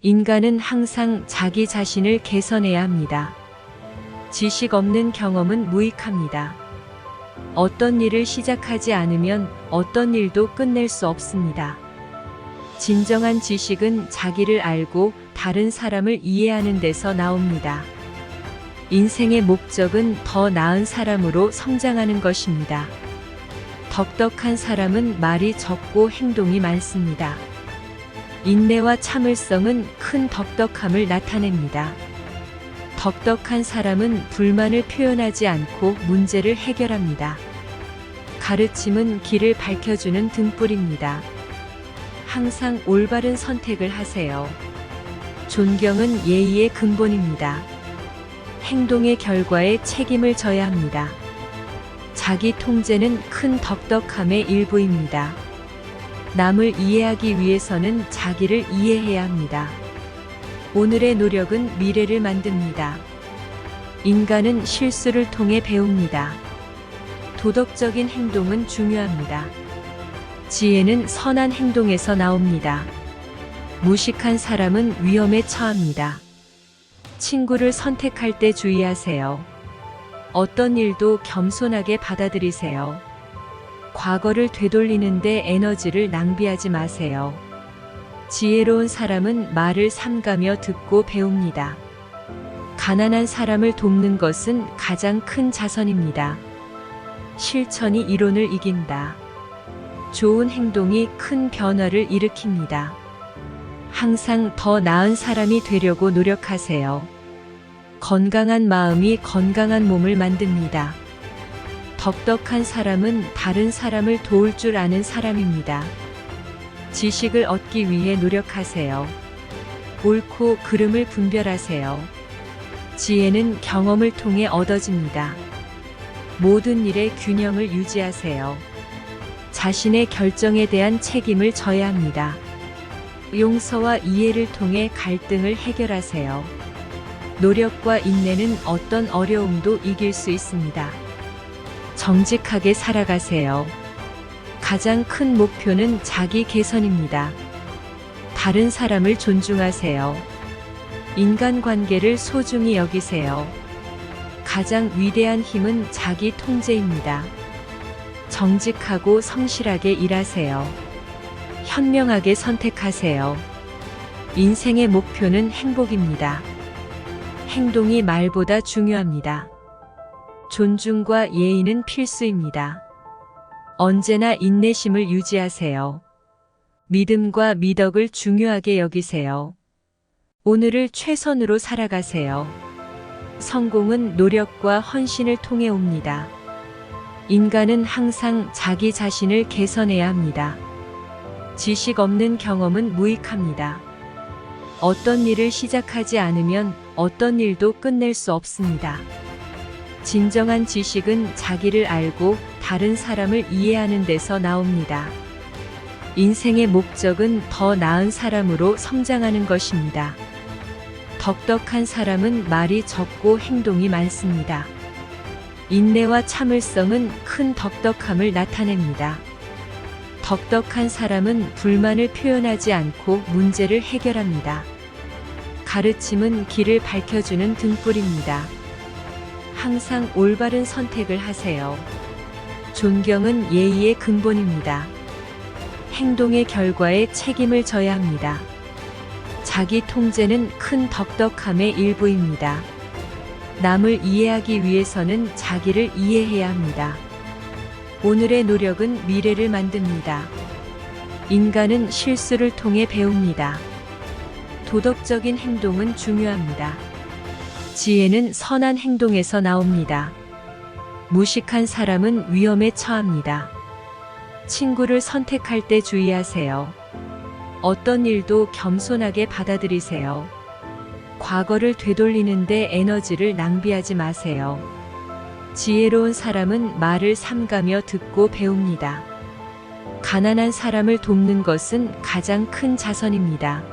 인간은 항상 자기 자신을 개선해야 합니다. 지식 없는 경험은 무익합니다. 어떤 일을 시작하지 않으면 어떤 일도 끝낼 수 없습니다. 진정한 지식은 자기를 알고 다른 사람을 이해하는 데서 나옵니다. 인생의 목적은 더 나은 사람으로 성장하는 것입니다. 덕덕한 사람은 말이 적고 행동이 많습니다. 인내와 참을성은 큰 덕덕함을 나타냅니다. 덕덕한 사람은 불만을 표현하지 않고 문제를 해결합니다. 가르침은 길을 밝혀주는 등불입니다. 항상 올바른 선택을 하세요. 존경은 예의의 근본입니다. 행동의 결과에 책임을 져야 합니다. 자기 통제는 큰 덕덕함의 일부입니다. 남을 이해하기 위해서는 자기를 이해해야 합니다. 오늘의 노력은 미래를 만듭니다. 인간은 실수를 통해 배웁니다. 도덕적인 행동은 중요합니다. 지혜는 선한 행동에서 나옵니다. 무식한 사람은 위험에 처합니다. 친구를 선택할 때 주의하세요. 어떤 일도 겸손하게 받아들이세요. 과거를 되돌리는데 에너지를 낭비하지 마세요. 지혜로운 사람은 말을 삼가며 듣고 배웁니다. 가난한 사람을 돕는 것은 가장 큰 자선입니다. 실천이 이론을 이긴다. 좋은 행동이 큰 변화를 일으킵니다. 항상 더 나은 사람이 되려고 노력하세요. 건강한 마음이 건강한 몸을 만듭니다. 덕덕한 사람은 다른 사람을 도울 줄 아는 사람입니다. 지식을 얻기 위해 노력하세요. 옳고 그름을 분별하세요. 지혜는 경험을 통해 얻어집니다. 모든 일에 균형을 유지하세요. 자신의 결정에 대한 책임을 져야 합니다. 용서와 이해를 통해 갈등을 해결하세요. 노력과 인내는 어떤 어려움도 이길 수 있습니다. 정직하게 살아가세요. 가장 큰 목표는 자기 개선입니다. 다른 사람을 존중하세요. 인간관계를 소중히 여기세요. 가장 위대한 힘은 자기 통제입니다. 정직하고 성실하게 일하세요. 현명하게 선택하세요. 인생의 목표는 행복입니다. 행동이 말보다 중요합니다. 존중과 예의는 필수입니다. 언제나 인내심을 유지하세요. 믿음과 미덕을 중요하게 여기세요. 오늘을 최선으로 살아가세요. 성공은 노력과 헌신을 통해 옵니다. 인간은 항상 자기 자신을 개선해야 합니다. 지식 없는 경험은 무익합니다. 어떤 일을 시작하지 않으면 어떤 일도 끝낼 수 없습니다. 진정한 지식은 자기를 알고 다른 사람을 이해하는 데서 나옵니다. 인생의 목적은 더 나은 사람으로 성장하는 것입니다. 덕덕한 사람은 말이 적고 행동이 많습니다. 인내와 참을성은 큰 덕덕함을 나타냅니다. 덕덕한 사람은 불만을 표현하지 않고 문제를 해결합니다. 가르침은 길을 밝혀주는 등불입니다. 항상 올바른 선택을 하세요. 존경은 예의의 근본입니다. 행동의 결과에 책임을 져야 합니다. 자기 통제는 큰 덕덕함의 일부입니다. 남을 이해하기 위해서는 자기를 이해해야 합니다. 오늘의 노력은 미래를 만듭니다. 인간은 실수를 통해 배웁니다. 도덕적인 행동은 중요합니다. 지혜는 선한 행동에서 나옵니다. 무식한 사람은 위험에 처합니다. 친구를 선택할 때 주의하세요. 어떤 일도 겸손하게 받아들이세요. 과거를 되돌리는데 에너지를 낭비하지 마세요. 지혜로운 사람은 말을 삼가며 듣고 배웁니다. 가난한 사람을 돕는 것은 가장 큰 자선입니다.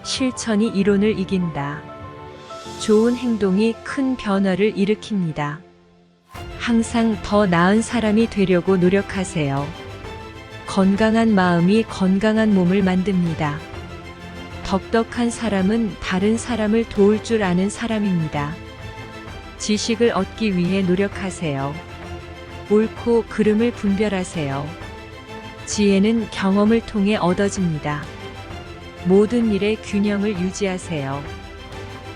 실천이 이론을 이긴다. 좋은 행동이 큰 변화를 일으킵니다. 항상 더 나은 사람이 되려고 노력하세요. 건강한 마음이 건강한 몸을 만듭니다. 덕덕한 사람은 다른 사람을 도울 줄 아는 사람입니다. 지식을 얻기 위해 노력하세요. 옳고 그름을 분별하세요. 지혜는 경험을 통해 얻어집니다. 모든 일에 균형을 유지하세요.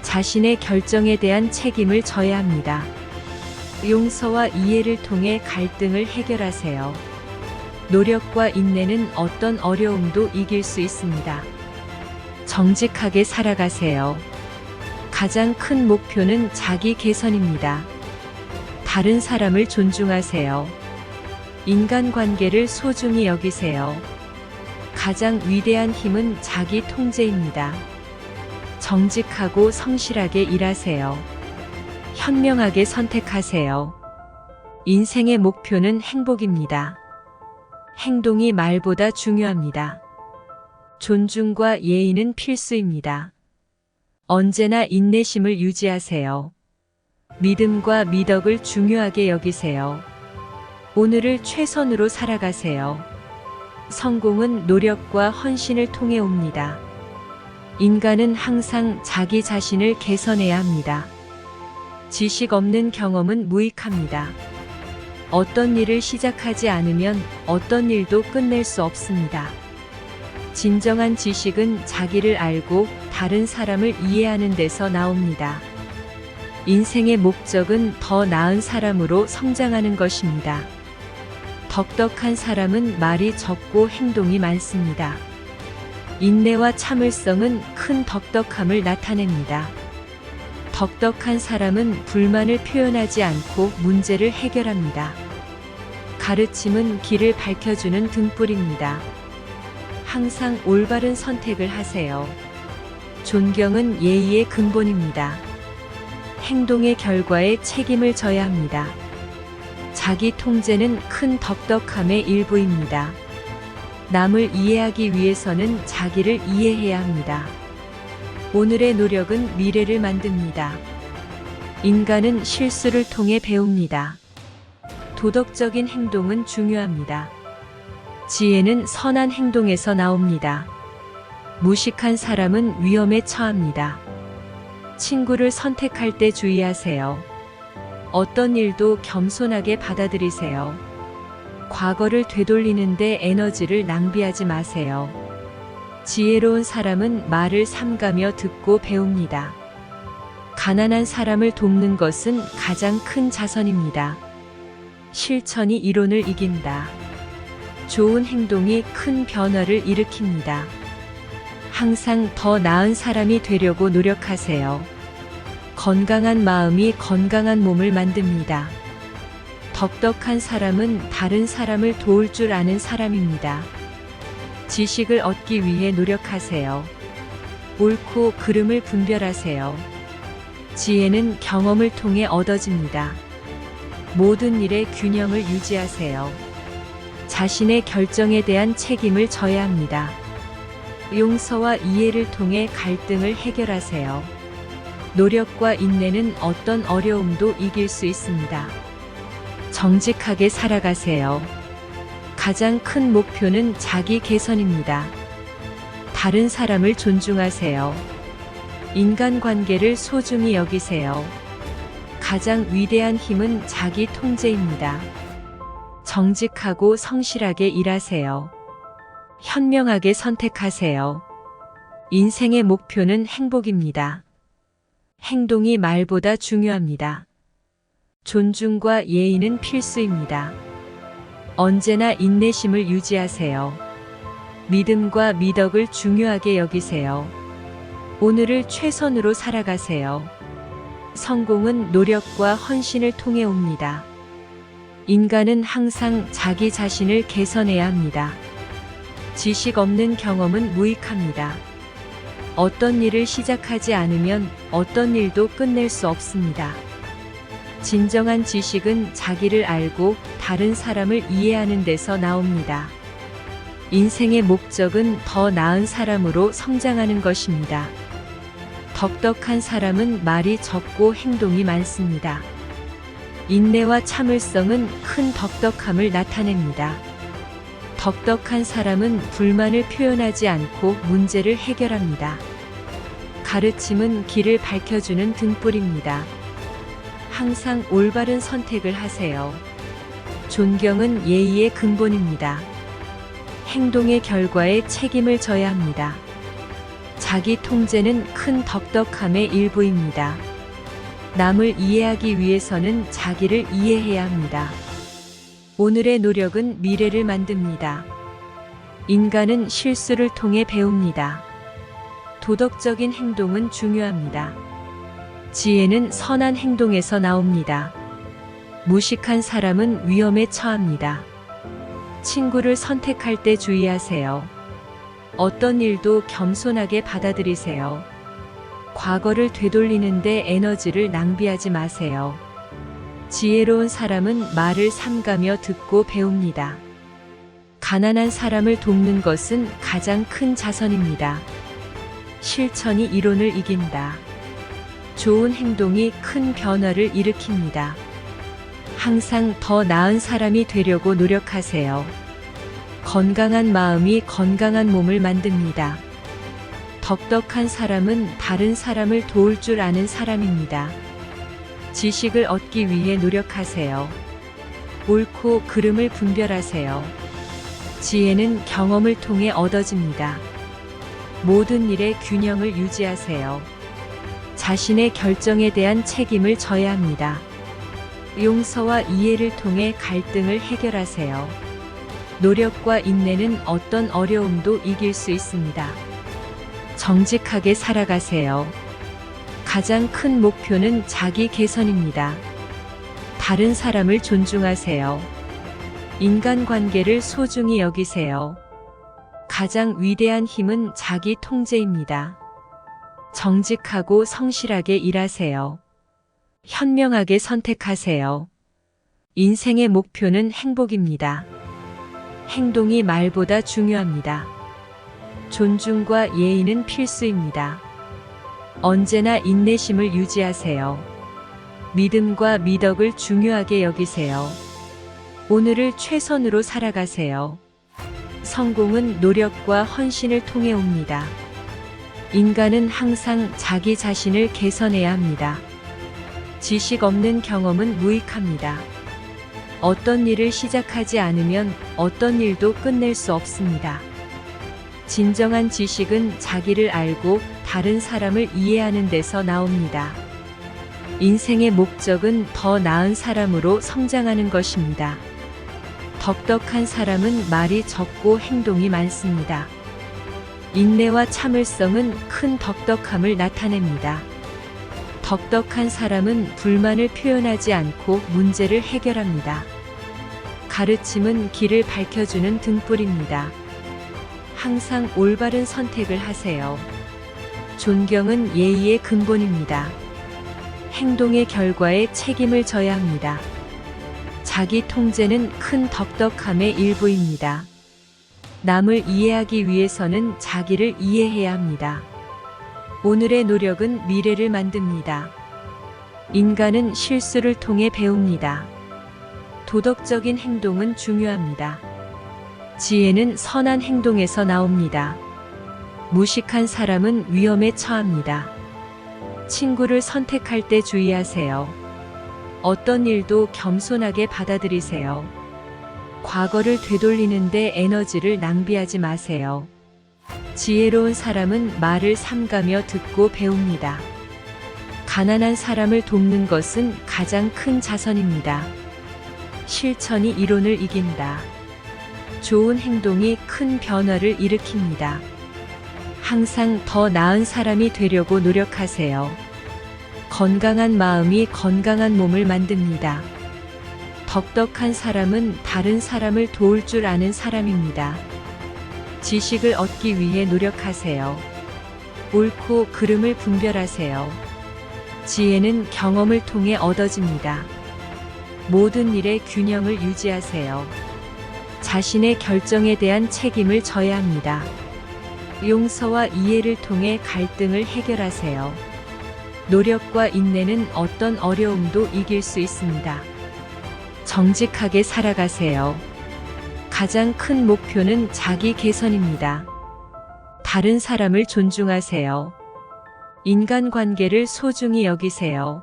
자신의 결정에 대한 책임을 져야 합니다. 용서와 이해를 통해 갈등을 해결하세요. 노력과 인내는 어떤 어려움도 이길 수 있습니다. 정직하게 살아가세요. 가장 큰 목표는 자기 개선입니다. 다른 사람을 존중하세요. 인간관계를 소중히 여기세요. 가장 위대한 힘은 자기 통제입니다. 정직하고 성실하게 일하세요. 현명하게 선택하세요. 인생의 목표는 행복입니다. 행동이 말보다 중요합니다. 존중과 예의는 필수입니다. 언제나 인내심을 유지하세요. 믿음과 미덕을 중요하게 여기세요. 오늘을 최선으로 살아가세요. 성공은 노력과 헌신을 통해 옵니다. 인간은 항상 자기 자신을 개선해야 합니다. 지식 없는 경험은 무익합니다. 어떤 일을 시작하지 않으면 어떤 일도 끝낼 수 없습니다. 진정한 지식은 자기를 알고 다른 사람을 이해하는 데서 나옵니다. 인생의 목적은 더 나은 사람으로 성장하는 것입니다. 덕덕한 사람은 말이 적고 행동이 많습니다. 인내와 참을성은 큰 덕덕함을 나타냅니다. 덕덕한 사람은 불만을 표현하지 않고 문제를 해결합니다. 가르침은 길을 밝혀주는 등불입니다. 항상 올바른 선택을 하세요. 존경은 예의의 근본입니다. 행동의 결과에 책임을 져야 합니다. 자기 통제는 큰 덕덕함의 일부입니다. 남을 이해하기 위해서는 자기를 이해해야 합니다. 오늘의 노력은 미래를 만듭니다. 인간은 실수를 통해 배웁니다. 도덕적인 행동은 중요합니다. 지혜는 선한 행동에서 나옵니다. 무식한 사람은 위험에 처합니다. 친구를 선택할 때 주의하세요. 어떤 일도 겸손하게 받아들이세요. 과거를 되돌리는데 에너지를 낭비하지 마세요. 지혜로운 사람은 말을 삼가며 듣고 배웁니다. 가난한 사람을 돕는 것은 가장 큰 자선입니다. 실천이 이론을 이긴다. 좋은 행동이 큰 변화를 일으킵니다. 항상 더 나은 사람이 되려고 노력하세요. 건강한 마음이 건강한 몸을 만듭니다. 덕덕한 사람은 다른 사람을 도울 줄 아는 사람입니다. 지식을 얻기 위해 노력하세요. 옳고 그름을 분별하세요. 지혜는 경험을 통해 얻어집니다. 모든 일에 균형을 유지하세요. 자신의 결정에 대한 책임을 져야 합니다. 용서와 이해를 통해 갈등을 해결하세요. 노력과 인내는 어떤 어려움도 이길 수 있습니다. 정직하게 살아가세요. 가장 큰 목표는 자기 개선입니다. 다른 사람을 존중하세요. 인간관계를 소중히 여기세요. 가장 위대한 힘은 자기 통제입니다. 정직하고 성실하게 일하세요. 현명하게 선택하세요. 인생의 목표는 행복입니다. 행동이 말보다 중요합니다. 존중과 예의는 필수입니다. 언제나 인내심을 유지하세요. 믿음과 미덕을 중요하게 여기세요. 오늘을 최선으로 살아가세요. 성공은 노력과 헌신을 통해 옵니다. 인간은 항상 자기 자신을 개선해야 합니다. 지식 없는 경험은 무익합니다. 어떤 일을 시작하지 않으면 어떤 일도 끝낼 수 없습니다. 진정한 지식은 자기를 알고 다른 사람을 이해하는 데서 나옵니다. 인생의 목적은 더 나은 사람으로 성장하는 것입니다. 덕덕한 사람은 말이 적고 행동이 많습니다. 인내와 참을성은 큰 덕덕함을 나타냅니다. 덕덕한 사람은 불만을 표현하지 않고 문제를 해결합니다. 가르침은 길을 밝혀주는 등불입니다. 항상 올바른 선택을 하세요. 존경은 예의의 근본입니다. 행동의 결과에 책임을 져야 합니다. 자기 통제는 큰 덕덕함의 일부입니다. 남을 이해하기 위해서는 자기를 이해해야 합니다. 오늘의 노력은 미래를 만듭니다. 인간은 실수를 통해 배웁니다. 도덕적인 행동은 중요합니다. 지혜는 선한 행동에서 나옵니다. 무식한 사람은 위험에 처합니다. 친구를 선택할 때 주의하세요. 어떤 일도 겸손하게 받아들이세요. 과거를 되돌리는데 에너지를 낭비하지 마세요. 지혜로운 사람은 말을 삼가며 듣고 배웁니다. 가난한 사람을 돕는 것은 가장 큰 자선입니다. 실천이 이론을 이긴다. 좋은 행동이 큰 변화를 일으킵니다. 항상 더 나은 사람이 되려고 노력하세요. 건강한 마음이 건강한 몸을 만듭니다. 덕덕한 사람은 다른 사람을 도울 줄 아는 사람입니다. 지식을 얻기 위해 노력하세요. 옳고 그름을 분별하세요. 지혜는 경험을 통해 얻어집니다. 모든 일에 균형을 유지하세요. 자신의 결정에 대한 책임을 져야 합니다. 용서와 이해를 통해 갈등을 해결하세요. 노력과 인내는 어떤 어려움도 이길 수 있습니다. 정직하게 살아가세요. 가장 큰 목표는 자기 개선입니다. 다른 사람을 존중하세요. 인간관계를 소중히 여기세요. 가장 위대한 힘은 자기 통제입니다. 정직하고 성실하게 일하세요. 현명하게 선택하세요. 인생의 목표는 행복입니다. 행동이 말보다 중요합니다. 존중과 예의는 필수입니다. 언제나 인내심을 유지하세요. 믿음과 미덕을 중요하게 여기세요. 오늘을 최선으로 살아가세요. 성공은 노력과 헌신을 통해 옵니다. 인간은 항상 자기 자신을 개선해야 합니다. 지식 없는 경험은 무익합니다. 어떤 일을 시작하지 않으면 어떤 일도 끝낼 수 없습니다. 진정한 지식은 자기를 알고 다른 사람을 이해하는 데서 나옵니다. 인생의 목적은 더 나은 사람으로 성장하는 것입니다. 덕덕한 사람은 말이 적고 행동이 많습니다. 인내와 참을성은 큰 덕덕함을 나타냅니다. 덕덕한 사람은 불만을 표현하지 않고 문제를 해결합니다. 가르침은 길을 밝혀주는 등불입니다. 항상 올바른 선택을 하세요. 존경은 예의의 근본입니다. 행동의 결과에 책임을 져야 합니다. 자기 통제는 큰 덕덕함의 일부입니다. 남을 이해하기 위해서는 자기를 이해해야 합니다. 오늘의 노력은 미래를 만듭니다. 인간은 실수를 통해 배웁니다. 도덕적인 행동은 중요합니다. 지혜는 선한 행동에서 나옵니다. 무식한 사람은 위험에 처합니다. 친구를 선택할 때 주의하세요. 어떤 일도 겸손하게 받아들이세요. 과거를 되돌리는데 에너지를 낭비하지 마세요. 지혜로운 사람은 말을 삼가며 듣고 배웁니다. 가난한 사람을 돕는 것은 가장 큰 자선입니다. 실천이 이론을 이긴다. 좋은 행동이 큰 변화를 일으킵니다. 항상 더 나은 사람이 되려고 노력하세요. 건강한 마음이 건강한 몸을 만듭니다. 덕덕한 사람은 다른 사람을 도울 줄 아는 사람입니다. 지식을 얻기 위해 노력하세요. 옳고 그름을 분별하세요. 지혜는 경험을 통해 얻어집니다. 모든 일에 균형을 유지하세요. 자신의 결정에 대한 책임을 져야 합니다. 용서와 이해를 통해 갈등을 해결하세요. 노력과 인내는 어떤 어려움도 이길 수 있습니다. 정직하게 살아가세요. 가장 큰 목표는 자기 개선입니다. 다른 사람을 존중하세요. 인간관계를 소중히 여기세요.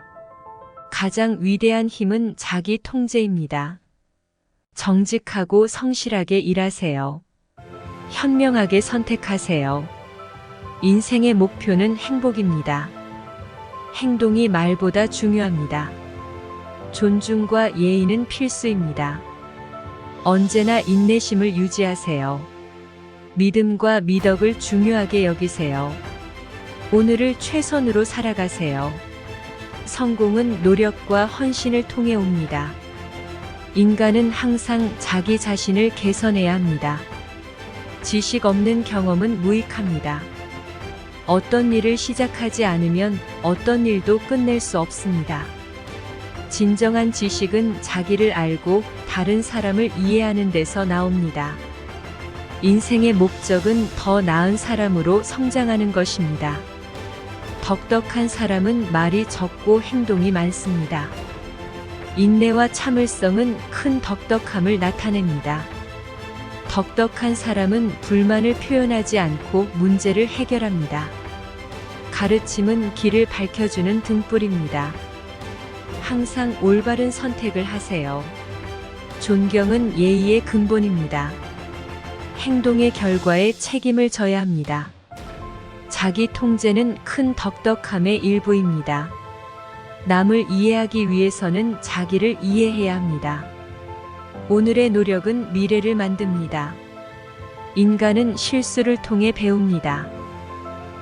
가장 위대한 힘은 자기 통제입니다. 정직하고 성실하게 일하세요. 현명하게 선택하세요. 인생의 목표는 행복입니다. 행동이 말보다 중요합니다. 존중과 예의는 필수입니다. 언제나 인내심을 유지하세요. 믿음과 미덕을 중요하게 여기세요. 오늘을 최선으로 살아가세요. 성공은 노력과 헌신을 통해 옵니다. 인간은 항상 자기 자신을 개선해야 합니다. 지식 없는 경험은 무익합니다. 어떤 일을 시작하지 않으면 어떤 일도 끝낼 수 없습니다. 진정한 지식은 자기를 알고 다른 사람을 이해하는 데서 나옵니다. 인생의 목적은 더 나은 사람으로 성장하는 것입니다. 덕덕한 사람은 말이 적고 행동이 많습니다. 인내와 참을성은 큰 덕덕함을 나타냅니다. 덕덕한 사람은 불만을 표현하지 않고 문제를 해결합니다. 가르침은 길을 밝혀주는 등불입니다. 항상 올바른 선택을 하세요. 존경은 예의의 근본입니다. 행동의 결과에 책임을 져야 합니다. 자기 통제는 큰 덕덕함의 일부입니다. 남을 이해하기 위해서는 자기를 이해해야 합니다. 오늘의 노력은 미래를 만듭니다. 인간은 실수를 통해 배웁니다.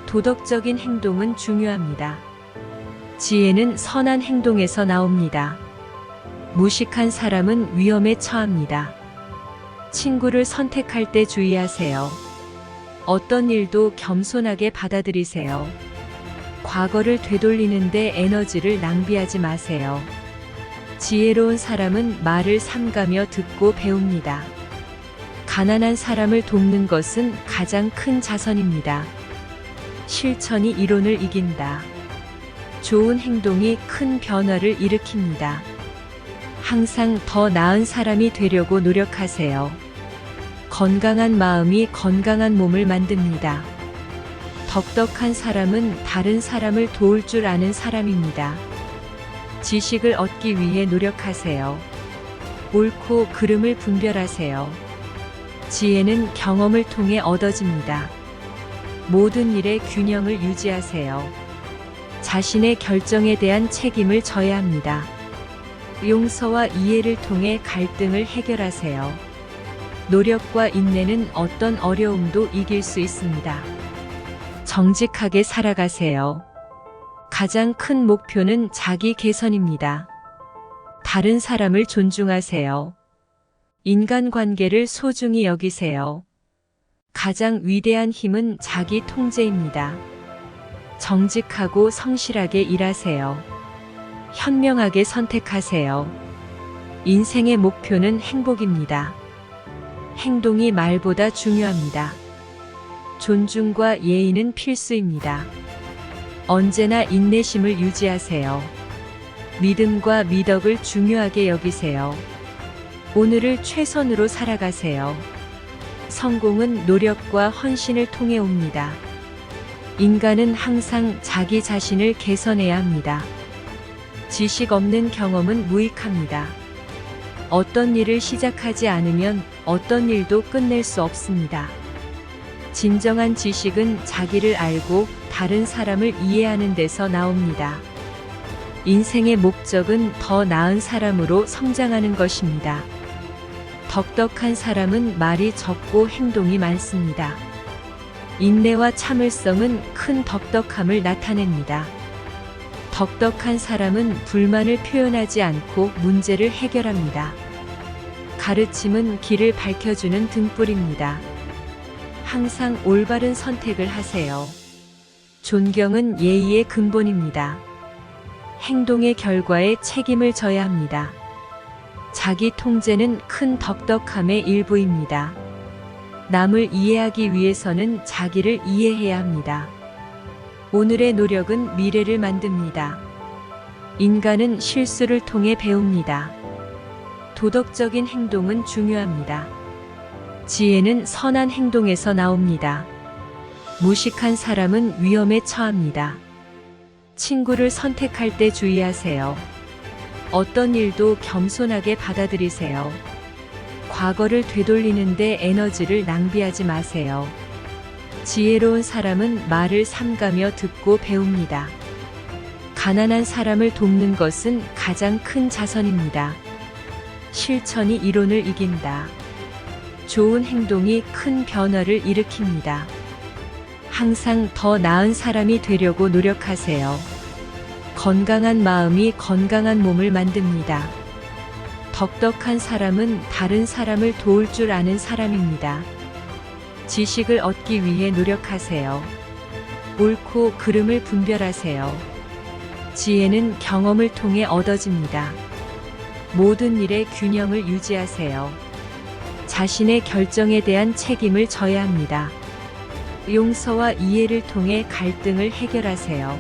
도덕적인 행동은 중요합니다. 지혜는 선한 행동에서 나옵니다. 무식한 사람은 위험에 처합니다. 친구를 선택할 때 주의하세요. 어떤 일도 겸손하게 받아들이세요. 과거를 되돌리는데 에너지를 낭비하지 마세요. 지혜로운 사람은 말을 삼가며 듣고 배웁니다. 가난한 사람을 돕는 것은 가장 큰 자선입니다. 실천이 이론을 이긴다. 좋은 행동이 큰 변화를 일으킵니다. 항상 더 나은 사람이 되려고 노력하세요. 건강한 마음이 건강한 몸을 만듭니다. 덕덕한 사람은 다른 사람을 도울 줄 아는 사람입니다. 지식을 얻기 위해 노력하세요. 옳고 그름을 분별하세요. 지혜는 경험을 통해 얻어집니다. 모든 일에 균형을 유지하세요. 자신의 결정에 대한 책임을 져야 합니다. 용서와 이해를 통해 갈등을 해결하세요. 노력과 인내는 어떤 어려움도 이길 수 있습니다. 정직하게 살아가세요. 가장 큰 목표는 자기 개선입니다. 다른 사람을 존중하세요. 인간관계를 소중히 여기세요. 가장 위대한 힘은 자기 통제입니다. 정직하고 성실하게 일하세요. 현명하게 선택하세요. 인생의 목표는 행복입니다. 행동이 말보다 중요합니다. 존중과 예의는 필수입니다. 언제나 인내심을 유지하세요. 믿음과 미덕을 중요하게 여기세요. 오늘을 최선으로 살아가세요. 성공은 노력과 헌신을 통해 옵니다. 인간은 항상 자기 자신을 개선해야 합니다. 지식 없는 경험은 무익합니다. 어떤 일을 시작하지 않으면 어떤 일도 끝낼 수 없습니다. 진정한 지식은 자기를 알고 다른 사람을 이해하는 데서 나옵니다. 인생의 목적은 더 나은 사람으로 성장하는 것입니다. 덕덕한 사람은 말이 적고 행동이 많습니다. 인내와 참을성은 큰 덕덕함을 나타냅니다. 덕덕한 사람은 불만을 표현하지 않고 문제를 해결합니다. 가르침은 길을 밝혀주는 등불입니다. 항상 올바른 선택을 하세요. 존경은 예의의 근본입니다. 행동의 결과에 책임을 져야 합니다. 자기 통제는 큰 덕덕함의 일부입니다. 남을 이해하기 위해서는 자기를 이해해야 합니다. 오늘의 노력은 미래를 만듭니다. 인간은 실수를 통해 배웁니다. 도덕적인 행동은 중요합니다. 지혜는 선한 행동에서 나옵니다. 무식한 사람은 위험에 처합니다. 친구를 선택할 때 주의하세요. 어떤 일도 겸손하게 받아들이세요. 과거를 되돌리는데 에너지를 낭비하지 마세요. 지혜로운 사람은 말을 삼가며 듣고 배웁니다. 가난한 사람을 돕는 것은 가장 큰 자선입니다. 실천이 이론을 이긴다. 좋은 행동이 큰 변화를 일으킵니다. 항상 더 나은 사람이 되려고 노력하세요. 건강한 마음이 건강한 몸을 만듭니다. 덕덕한 사람은 다른 사람을 도울 줄 아는 사람입니다. 지식을 얻기 위해 노력하세요. 옳고 그름을 분별하세요. 지혜는 경험을 통해 얻어집니다. 모든 일에 균형을 유지하세요. 자신의 결정에 대한 책임을 져야 합니다. 용서와 이해를 통해 갈등을 해결하세요.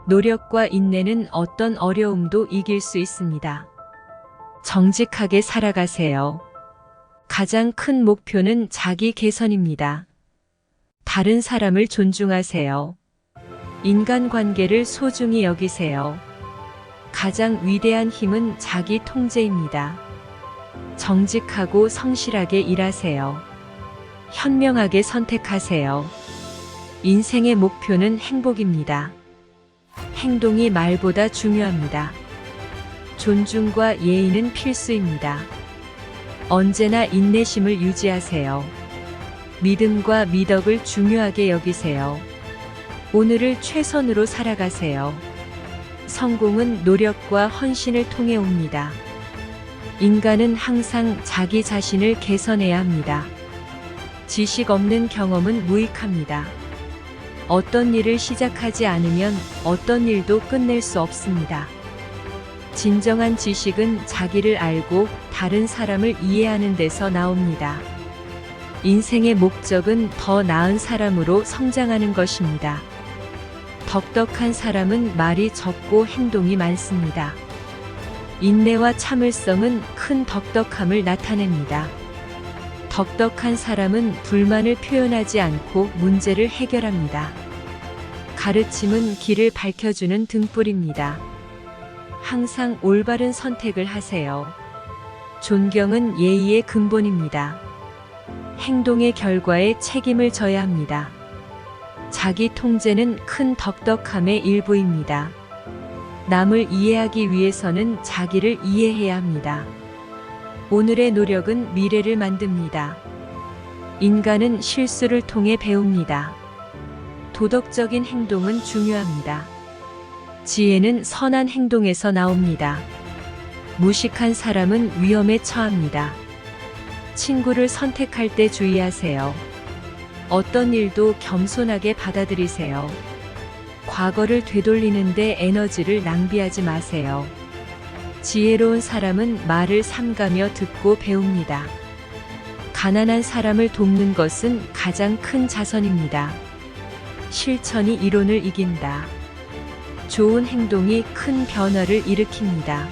노력과 인내는 어떤 어려움도 이길 수 있습니다. 정직하게 살아가세요. 가장 큰 목표는 자기 개선입니다. 다른 사람을 존중하세요. 인간관계를 소중히 여기세요. 가장 위대한 힘은 자기 통제입니다. 정직하고 성실하게 일하세요. 현명하게 선택하세요. 인생의 목표는 행복입니다. 행동이 말보다 중요합니다. 존중과 예의는 필수입니다. 언제나 인내심을 유지하세요. 믿음과 미덕을 중요하게 여기세요. 오늘을 최선으로 살아가세요. 성공은 노력과 헌신을 통해 옵니다. 인간은 항상 자기 자신을 개선해야 합니다. 지식 없는 경험은 무익합니다. 어떤 일을 시작하지 않으면 어떤 일도 끝낼 수 없습니다. 진정한 지식은 자기를 알고 다른 사람을 이해하는 데서 나옵니다. 인생의 목적은 더 나은 사람으로 성장하는 것입니다. 덕덕한 사람은 말이 적고 행동이 많습니다. 인내와 참을성은 큰 덕덕함을 나타냅니다. 덕덕한 사람은 불만을 표현하지 않고 문제를 해결합니다. 가르침은 길을 밝혀주는 등불입니다. 항상 올바른 선택을 하세요. 존경은 예의의 근본입니다. 행동의 결과에 책임을 져야 합니다. 자기 통제는 큰 덕덕함의 일부입니다. 남을 이해하기 위해서는 자기를 이해해야 합니다. 오늘의 노력은 미래를 만듭니다. 인간은 실수를 통해 배웁니다. 도덕적인 행동은 중요합니다. 지혜는 선한 행동에서 나옵니다. 무식한 사람은 위험에 처합니다. 친구를 선택할 때 주의하세요. 어떤 일도 겸손하게 받아들이세요. 과거를 되돌리는데 에너지를 낭비하지 마세요. 지혜로운 사람은 말을 삼가며 듣고 배웁니다. 가난한 사람을 돕는 것은 가장 큰 자선입니다. 실천이 이론을 이긴다. 좋은 행동이 큰 변화를 일으킵니다.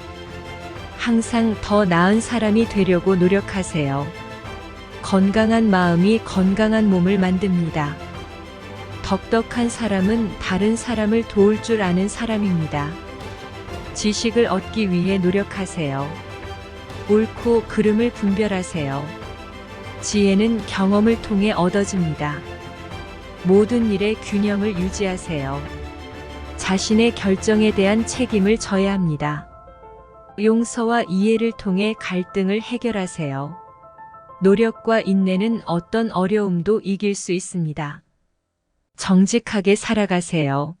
항상 더 나은 사람이 되려고 노력하세요. 건강한 마음이 건강한 몸을 만듭니다. 덕덕한 사람은 다른 사람을 도울 줄 아는 사람입니다. 지식을 얻기 위해 노력하세요. 옳고 그름을 분별하세요. 지혜는 경험을 통해 얻어집니다. 모든 일에 균형을 유지하세요. 자신의 결정에 대한 책임을 져야 합니다. 용서와 이해를 통해 갈등을 해결하세요. 노력과 인내는 어떤 어려움도 이길 수 있습니다. 정직하게 살아가세요.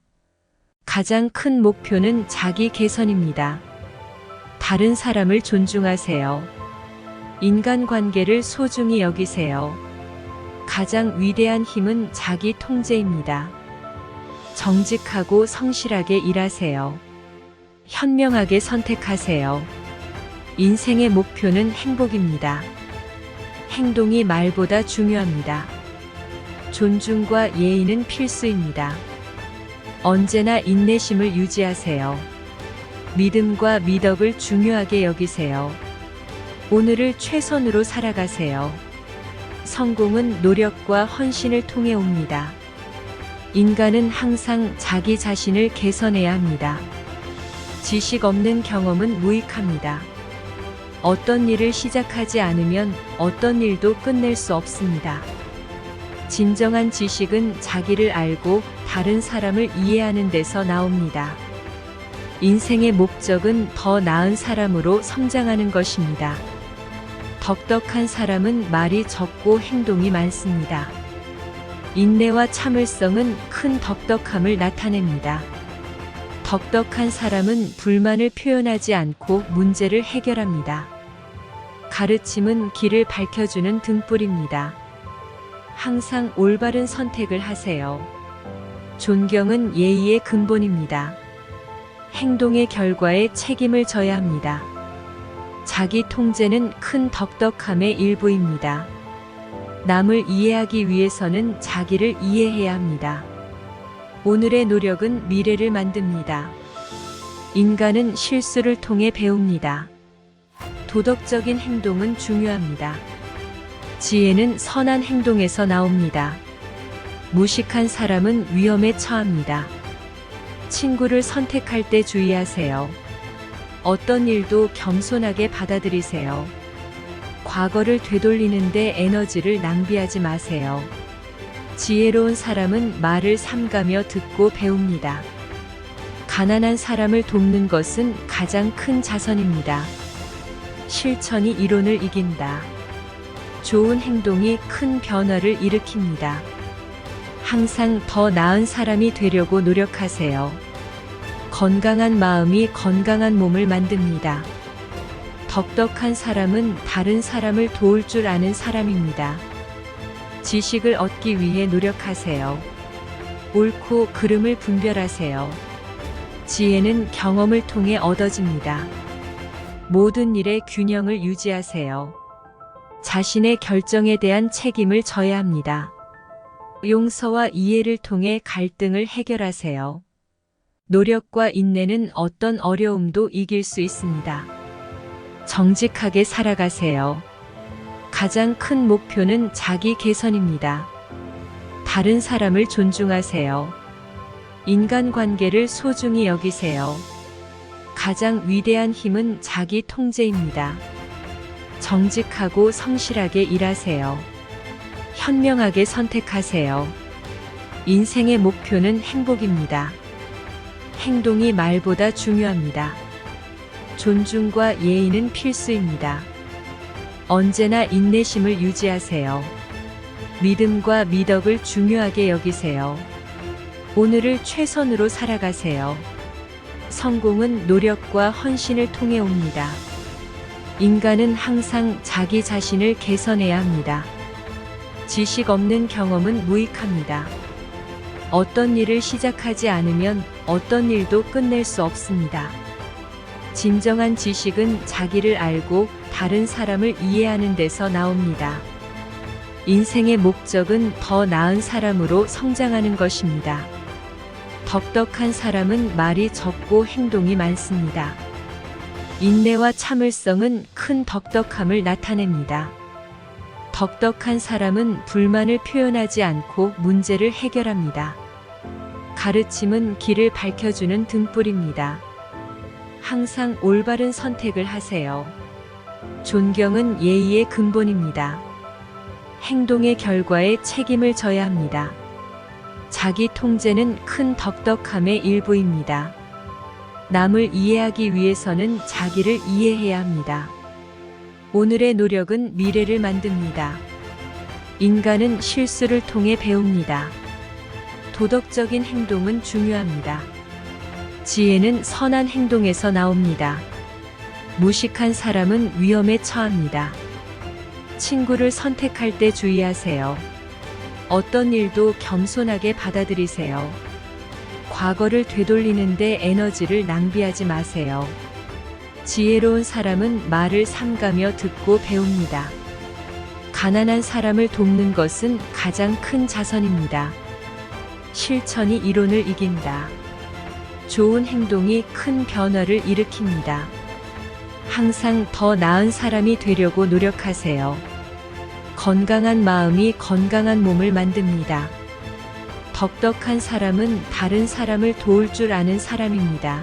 가장 큰 목표는 자기 개선입니다. 다른 사람을 존중하세요. 인간관계를 소중히 여기세요. 가장 위대한 힘은 자기 통제입니다. 정직하고 성실하게 일하세요. 현명하게 선택하세요. 인생의 목표는 행복입니다. 행동이 말보다 중요합니다. 존중과 예의는 필수입니다. 언제나 인내심을 유지하세요. 믿음과 미덕을 중요하게 여기세요. 오늘을 최선으로 살아가세요. 성공은 노력과 헌신을 통해 옵니다. 인간은 항상 자기 자신을 개선해야 합니다. 지식 없는 경험은 무익합니다. 어떤 일을 시작하지 않으면 어떤 일도 끝낼 수 없습니다. 진정한 지식은 자기를 알고 다른 사람을 이해하는 데서 나옵니다. 인생의 목적은 더 나은 사람으로 성장하는 것입니다. 덕덕한 사람은 말이 적고 행동이 많습니다. 인내와 참을성은 큰 덕덕함을 나타냅니다. 덕덕한 사람은 불만을 표현하지 않고 문제를 해결합니다. 가르침은 길을 밝혀주는 등불입니다. 항상 올바른 선택을 하세요. 존경은 예의의 근본입니다. 행동의 결과에 책임을 져야 합니다. 자기 통제는 큰 덕덕함의 일부입니다. 남을 이해하기 위해서는 자기를 이해해야 합니다. 오늘의 노력은 미래를 만듭니다. 인간은 실수를 통해 배웁니다. 도덕적인 행동은 중요합니다. 지혜는 선한 행동에서 나옵니다. 무식한 사람은 위험에 처합니다. 친구를 선택할 때 주의하세요. 어떤 일도 겸손하게 받아들이세요. 과거를 되돌리는데 에너지를 낭비하지 마세요. 지혜로운 사람은 말을 삼가며 듣고 배웁니다. 가난한 사람을 돕는 것은 가장 큰 자선입니다. 실천이 이론을 이긴다. 좋은 행동이 큰 변화를 일으킵니다. 항상 더 나은 사람이 되려고 노력하세요. 건강한 마음이 건강한 몸을 만듭니다. 덕덕한 사람은 다른 사람을 도울 줄 아는 사람입니다. 지식을 얻기 위해 노력하세요. 옳고 그름을 분별하세요. 지혜는 경험을 통해 얻어집니다. 모든 일에 균형을 유지하세요. 자신의 결정에 대한 책임을 져야 합니다. 용서와 이해를 통해 갈등을 해결하세요. 노력과 인내는 어떤 어려움도 이길 수 있습니다. 정직하게 살아가세요. 가장 큰 목표는 자기 개선입니다. 다른 사람을 존중하세요. 인간관계를 소중히 여기세요. 가장 위대한 힘은 자기 통제입니다. 정직하고 성실하게 일하세요. 현명하게 선택하세요. 인생의 목표는 행복입니다. 행동이 말보다 중요합니다. 존중과 예의는 필수입니다. 언제나 인내심을 유지하세요. 믿음과 미덕을 중요하게 여기세요. 오늘을 최선으로 살아가세요. 성공은 노력과 헌신을 통해 옵니다. 인간은 항상 자기 자신을 개선해야 합니다. 지식 없는 경험은 무익합니다. 어떤 일을 시작하지 않으면 어떤 일도 끝낼 수 없습니다. 진정한 지식은 자기를 알고 다른 사람을 이해하는 데서 나옵니다. 인생의 목적은 더 나은 사람으로 성장하는 것입니다. 덕덕한 사람은 말이 적고 행동이 많습니다. 인내와 참을성은 큰 덕덕함을 나타냅니다. 덕덕한 사람은 불만을 표현하지 않고 문제를 해결합니다. 가르침은 길을 밝혀주는 등불입니다. 항상 올바른 선택을 하세요. 존경은 예의의 근본입니다. 행동의 결과에 책임을 져야 합니다. 자기 통제는 큰 덕덕함의 일부입니다. 남을 이해하기 위해서는 자기를 이해해야 합니다. 오늘의 노력은 미래를 만듭니다. 인간은 실수를 통해 배웁니다. 도덕적인 행동은 중요합니다. 지혜는 선한 행동에서 나옵니다. 무식한 사람은 위험에 처합니다. 친구를 선택할 때 주의하세요. 어떤 일도 겸손하게 받아들이세요. 과거를 되돌리는데 에너지를 낭비하지 마세요. 지혜로운 사람은 말을 삼가며 듣고 배웁니다. 가난한 사람을 돕는 것은 가장 큰 자선입니다. 실천이 이론을 이긴다. 좋은 행동이 큰 변화를 일으킵니다. 항상 더 나은 사람이 되려고 노력하세요. 건강한 마음이 건강한 몸을 만듭니다. 덕덕한 사람은 다른 사람을 도울 줄 아는 사람입니다.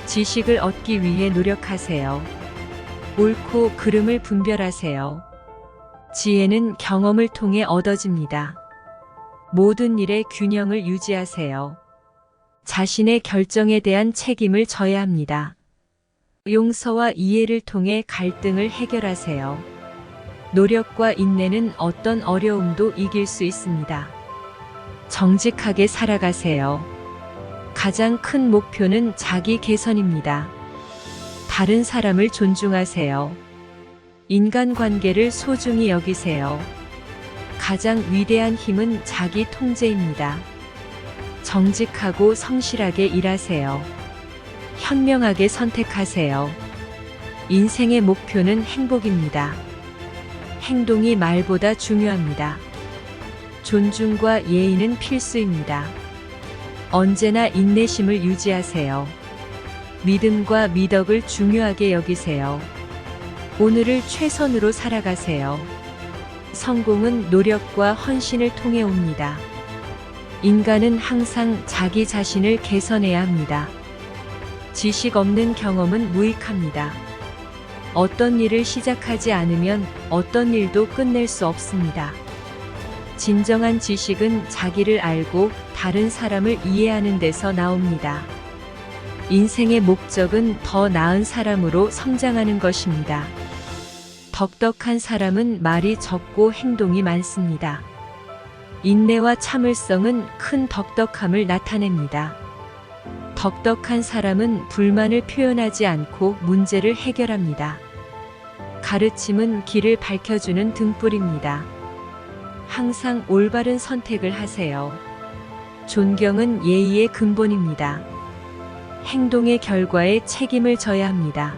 지식을 얻기 위해 노력하세요. 옳고 그름을 분별하세요. 지혜는 경험을 통해 얻어집니다. 모든 일에 균형을 유지하세요. 자신의 결정에 대한 책임을 져야 합니다. 용서와 이해를 통해 갈등을 해결하세요. 노력과 인내는 어떤 어려움도 이길 수 있습니다. 정직하게 살아가세요. 가장 큰 목표는 자기 개선입니다. 다른 사람을 존중하세요. 인간관계를 소중히 여기세요. 가장 위대한 힘은 자기 통제입니다. 정직하고 성실하게 일하세요. 현명하게 선택하세요. 인생의 목표는 행복입니다. 행동이 말보다 중요합니다. 존중과 예의는 필수입니다. 언제나 인내심을 유지하세요. 믿음과 미덕을 중요하게 여기세요. 오늘을 최선으로 살아가세요. 성공은 노력과 헌신을 통해 옵니다. 인간은 항상 자기 자신을 개선해야 합니다. 지식 없는 경험은 무익합니다. 어떤 일을 시작하지 않으면 어떤 일도 끝낼 수 없습니다. 진정한 지식은 자기를 알고 다른 사람을 이해하는 데서 나옵니다. 인생의 목적은 더 나은 사람으로 성장하는 것입니다. 덕덕한 사람은 말이 적고 행동이 많습니다. 인내와 참을성은 큰 덕덕함을 나타냅니다. 덕덕한 사람은 불만을 표현하지 않고 문제를 해결합니다. 가르침은 길을 밝혀주는 등불입니다. 항상 올바른 선택을 하세요. 존경은 예의의 근본입니다. 행동의 결과에 책임을 져야 합니다.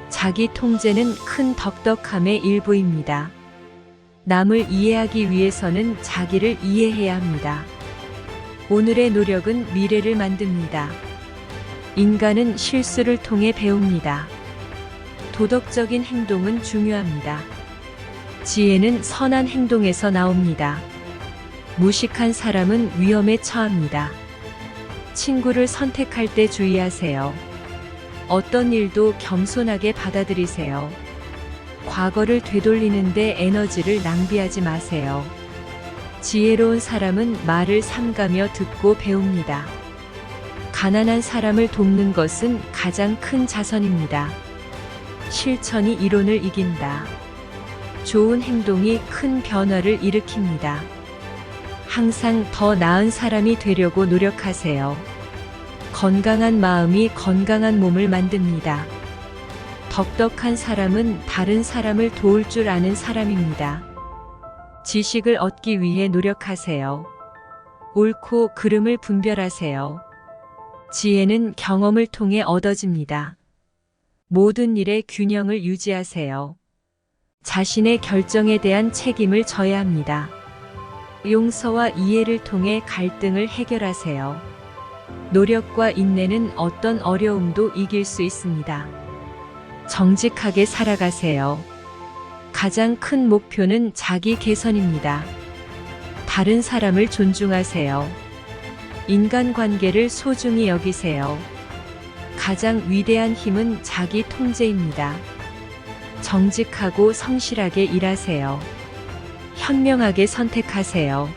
자기 통제는 큰 덕덕함의 일부입니다. 남을 이해하기 위해서는 자기를 이해해야 합니다. 오늘의 노력은 미래를 만듭니다. 인간은 실수를 통해 배웁니다. 도덕적인 행동은 중요합니다. 지혜는 선한 행동에서 나옵니다. 무식한 사람은 위험에 처합니다. 친구를 선택할 때 주의하세요. 어떤 일도 겸손하게 받아들이세요. 과거를 되돌리는데 에너지를 낭비하지 마세요. 지혜로운 사람은 말을 삼가며 듣고 배웁니다. 가난한 사람을 돕는 것은 가장 큰 자선입니다. 실천이 이론을 이긴다. 좋은 행동이 큰 변화를 일으킵니다. 항상 더 나은 사람이 되려고 노력하세요. 건강한 마음이 건강한 몸을 만듭니다. 덕덕한 사람은 다른 사람을 도울 줄 아는 사람입니다. 지식을 얻기 위해 노력하세요. 옳고 그름을 분별하세요. 지혜는 경험을 통해 얻어집니다. 모든 일에 균형을 유지하세요. 자신의 결정에 대한 책임을 져야 합니다. 용서와 이해를 통해 갈등을 해결하세요. 노력과 인내는 어떤 어려움도 이길 수 있습니다. 정직하게 살아가세요. 가장 큰 목표는 자기 개선입니다. 다른 사람을 존중하세요. 인간관계를 소중히 여기세요. 가장 위대한 힘은 자기 통제입니다. 정직하고 성실하게 일하세요. 현명하게 선택하세요.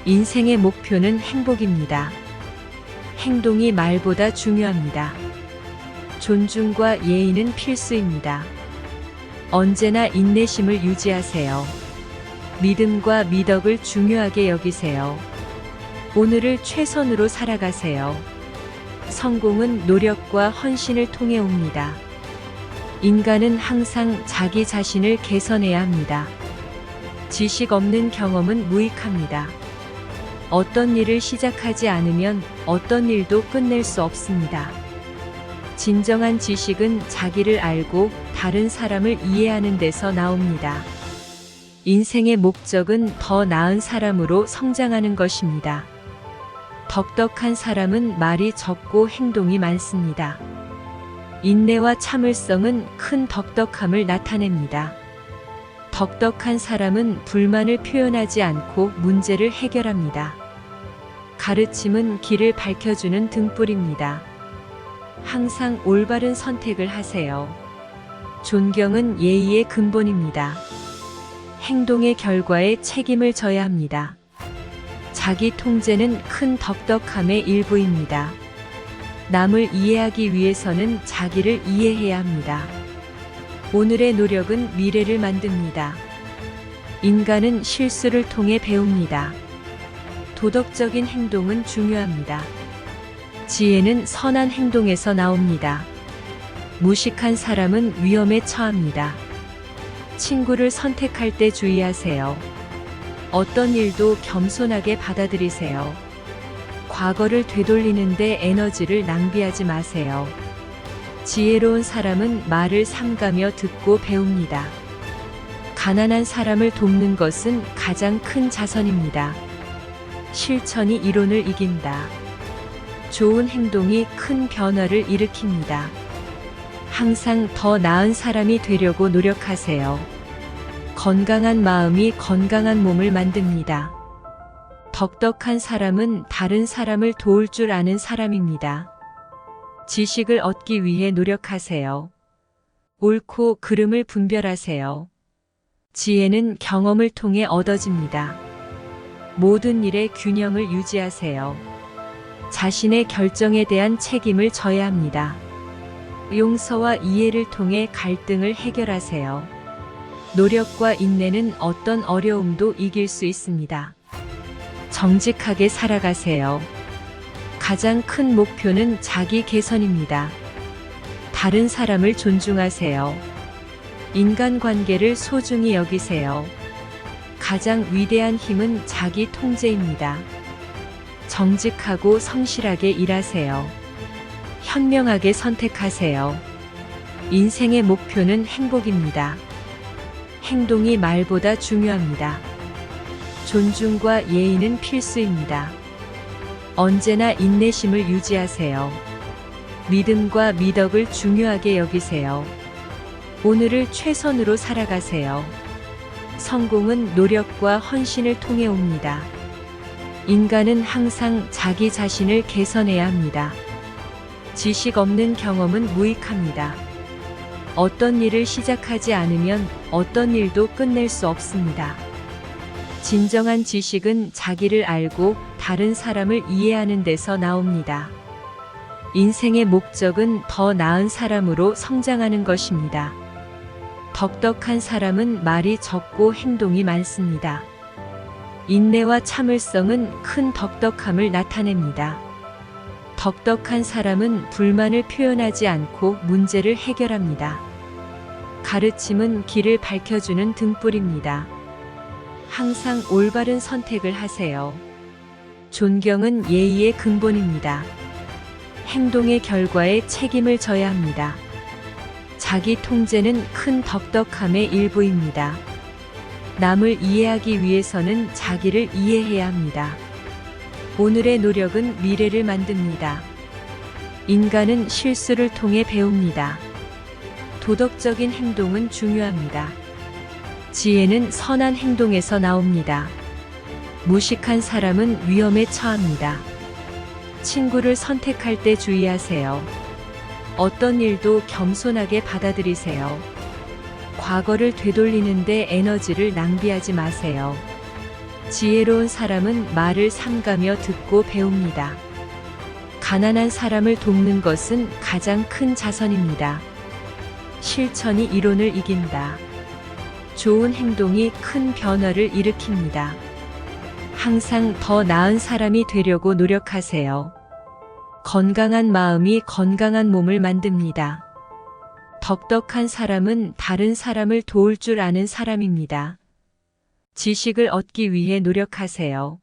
인생의 목표는 행복입니다. 행동이 말보다 중요합니다. 존중과 예의는 필수입니다. 언제나 인내심을 유지하세요. 믿음과 미덕을 중요하게 여기세요. 오늘을 최선으로 살아가세요. 성공은 노력과 헌신을 통해 옵니다. 인간은 항상 자기 자신을 개선해야 합니다. 지식 없는 경험은 무익합니다. 어떤 일을 시작하지 않으면 어떤 일도 끝낼 수 없습니다. 진정한 지식은 자기를 알고 다른 사람을 이해하는 데서 나옵니다. 인생의 목적은 더 나은 사람으로 성장하는 것입니다. 덕덕한 사람은 말이 적고 행동이 많습니다. 인내와 참을성은 큰 덕덕함을 나타냅니다. 덕덕한 사람은 불만을 표현하지 않고 문제를 해결합니다. 가르침은 길을 밝혀주는 등불입니다. 항상 올바른 선택을 하세요. 존경은 예의의 근본입니다. 행동의 결과에 책임을 져야 합니다. 자기 통제는 큰 덕덕함의 일부입니다. 남을 이해하기 위해서는 자기를 이해해야 합니다. 오늘의 노력은 미래를 만듭니다. 인간은 실수를 통해 배웁니다. 도덕적인 행동은 중요합니다. 지혜는 선한 행동에서 나옵니다. 무식한 사람은 위험에 처합니다. 친구를 선택할 때 주의하세요. 어떤 일도 겸손하게 받아들이세요. 과거를 되돌리는데 에너지를 낭비하지 마세요. 지혜로운 사람은 말을 삼가며 듣고 배웁니다. 가난한 사람을 돕는 것은 가장 큰 자선입니다. 실천이 이론을 이긴다. 좋은 행동이 큰 변화를 일으킵니다. 항상 더 나은 사람이 되려고 노력하세요. 건강한 마음이 건강한 몸을 만듭니다. 덕덕한 사람은 다른 사람을 도울 줄 아는 사람입니다. 지식을 얻기 위해 노력하세요. 옳고 그름을 분별하세요. 지혜는 경험을 통해 얻어집니다. 모든 일에 균형을 유지하세요. 자신의 결정에 대한 책임을 져야 합니다. 용서와 이해를 통해 갈등을 해결하세요. 노력과 인내는 어떤 어려움도 이길 수 있습니다. 정직하게 살아가세요. 가장 큰 목표는 자기 개선입니다. 다른 사람을 존중하세요. 인간관계를 소중히 여기세요. 가장 위대한 힘은 자기 통제입니다. 정직하고 성실하게 일하세요. 현명하게 선택하세요. 인생의 목표는 행복입니다. 행동이 말보다 중요합니다. 존중과 예의는 필수입니다. 언제나 인내심을 유지하세요. 믿음과 미덕을 중요하게 여기세요. 오늘을 최선으로 살아가세요. 성공은 노력과 헌신을 통해 옵니다. 인간은 항상 자기 자신을 개선해야 합니다. 지식 없는 경험은 무익합니다. 어떤 일을 시작하지 않으면 어떤 일도 끝낼 수 없습니다. 진정한 지식은 자기를 알고 다른 사람을 이해하는 데서 나옵니다. 인생의 목적은 더 나은 사람으로 성장하는 것입니다. 덕덕한 사람은 말이 적고 행동이 많습니다. 인내와 참을성은 큰 덕덕함을 나타냅니다. 덕덕한 사람은 불만을 표현하지 않고 문제를 해결합니다. 가르침은 길을 밝혀주는 등불입니다. 항상 올바른 선택을 하세요. 존경은 예의의 근본입니다. 행동의 결과에 책임을 져야 합니다. 자기 통제는 큰 덕덕함의 일부입니다. 남을 이해하기 위해서는 자기를 이해해야 합니다. 오늘의 노력은 미래를 만듭니다. 인간은 실수를 통해 배웁니다. 도덕적인 행동은 중요합니다. 지혜는 선한 행동에서 나옵니다. 무식한 사람은 위험에 처합니다. 친구를 선택할 때 주의하세요. 어떤 일도 겸손하게 받아들이세요. 과거를 되돌리는데 에너지를 낭비하지 마세요. 지혜로운 사람은 말을 삼가며 듣고 배웁니다. 가난한 사람을 돕는 것은 가장 큰 자선입니다. 실천이 이론을 이긴다. 좋은 행동이 큰 변화를 일으킵니다. 항상 더 나은 사람이 되려고 노력하세요. 건강한 마음이 건강한 몸을 만듭니다. 덕덕한 사람은 다른 사람을 도울 줄 아는 사람입니다. 지식을 얻기 위해 노력하세요.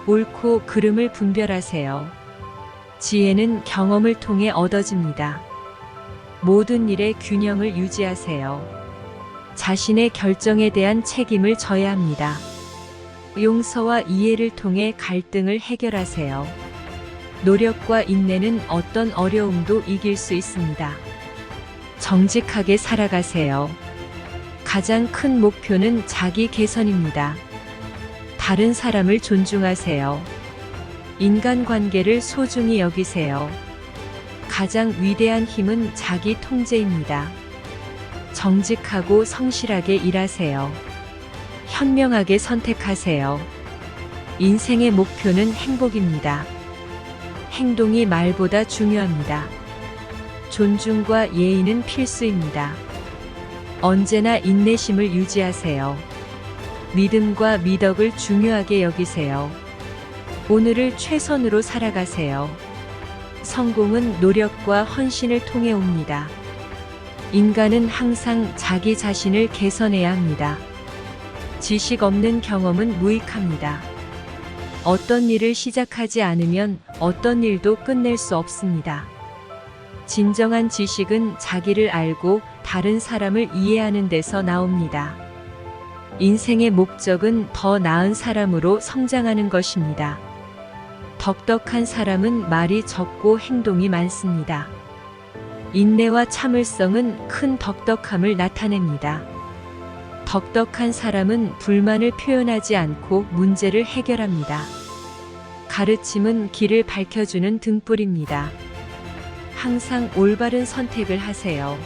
옳고 그름을 분별하세요. 지혜는 경험을 통해 얻어집니다. 모든 일에 균형을 유지하세요. 자신의 결정에 대한 책임을 져야 합니다. 용서와 이해를 통해 갈등을 해결하세요. 노력과 인내는 어떤 어려움도 이길 수 있습니다. 정직하게 살아가세요. 가장 큰 목표는 자기 개선입니다. 다른 사람을 존중하세요. 인간관계를 소중히 여기세요. 가장 위대한 힘은 자기 통제입니다. 정직하고 성실하게 일하세요. 현명하게 선택하세요. 인생의 목표는 행복입니다. 행동이 말보다 중요합니다. 존중과 예의는 필수입니다. 언제나 인내심을 유지하세요. 믿음과 미덕을 중요하게 여기세요. 오늘을 최선으로 살아가세요. 성공은 노력과 헌신을 통해 옵니다. 인간은 항상 자기 자신을 개선해야 합니다. 지식 없는 경험은 무익합니다. 어떤 일을 시작하지 않으면 어떤 일도 끝낼 수 없습니다. 진정한 지식은 자기를 알고 다른 사람을 이해하는 데서 나옵니다. 인생의 목적은 더 나은 사람으로 성장하는 것입니다. 덕덕한 사람은 말이 적고 행동이 많습니다. 인내와 참을성은 큰 덕덕함을 나타냅니다. 덕덕한 사람은 불만을 표현하지 않고 문제를 해결합니다. 가르침은 길을 밝혀주는 등불입니다. 항상 올바른 선택을 하세요.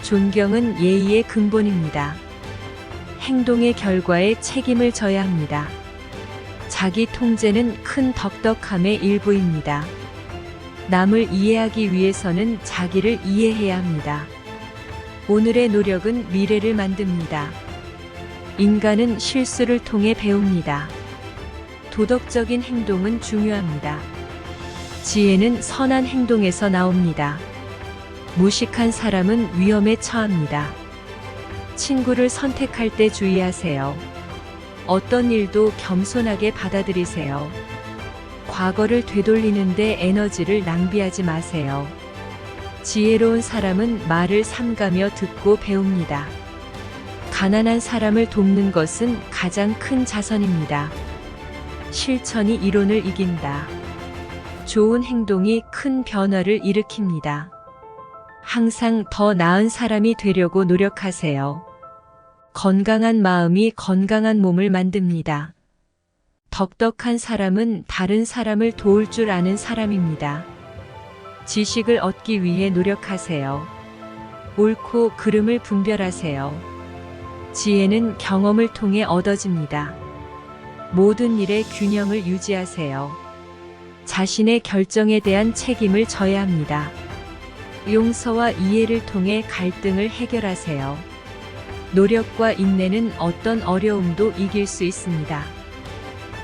존경은 예의의 근본입니다. 행동의 결과에 책임을 져야 합니다. 자기 통제는 큰 덕덕함의 일부입니다. 남을 이해하기 위해서는 자기를 이해해야 합니다. 오늘의 노력은 미래를 만듭니다. 인간은 실수를 통해 배웁니다. 도덕적인 행동은 중요합니다. 지혜는 선한 행동에서 나옵니다. 무식한 사람은 위험에 처합니다. 친구를 선택할 때 주의하세요. 어떤 일도 겸손하게 받아들이세요. 과거를 되돌리는데 에너지를 낭비하지 마세요. 지혜로운 사람은 말을 삼가며 듣고 배웁니다. 가난한 사람을 돕는 것은 가장 큰 자선입니다. 실천이 이론을 이긴다. 좋은 행동이 큰 변화를 일으킵니다. 항상 더 나은 사람이 되려고 노력하세요. 건강한 마음이 건강한 몸을 만듭니다. 덕덕한 사람은 다른 사람을 도울 줄 아는 사람입니다. 지식을 얻기 위해 노력하세요. 옳고 그름을 분별하세요. 지혜는 경험을 통해 얻어집니다. 모든 일에 균형을 유지하세요. 자신의 결정에 대한 책임을 져야 합니다. 용서와 이해를 통해 갈등을 해결하세요. 노력과 인내는 어떤 어려움도 이길 수 있습니다.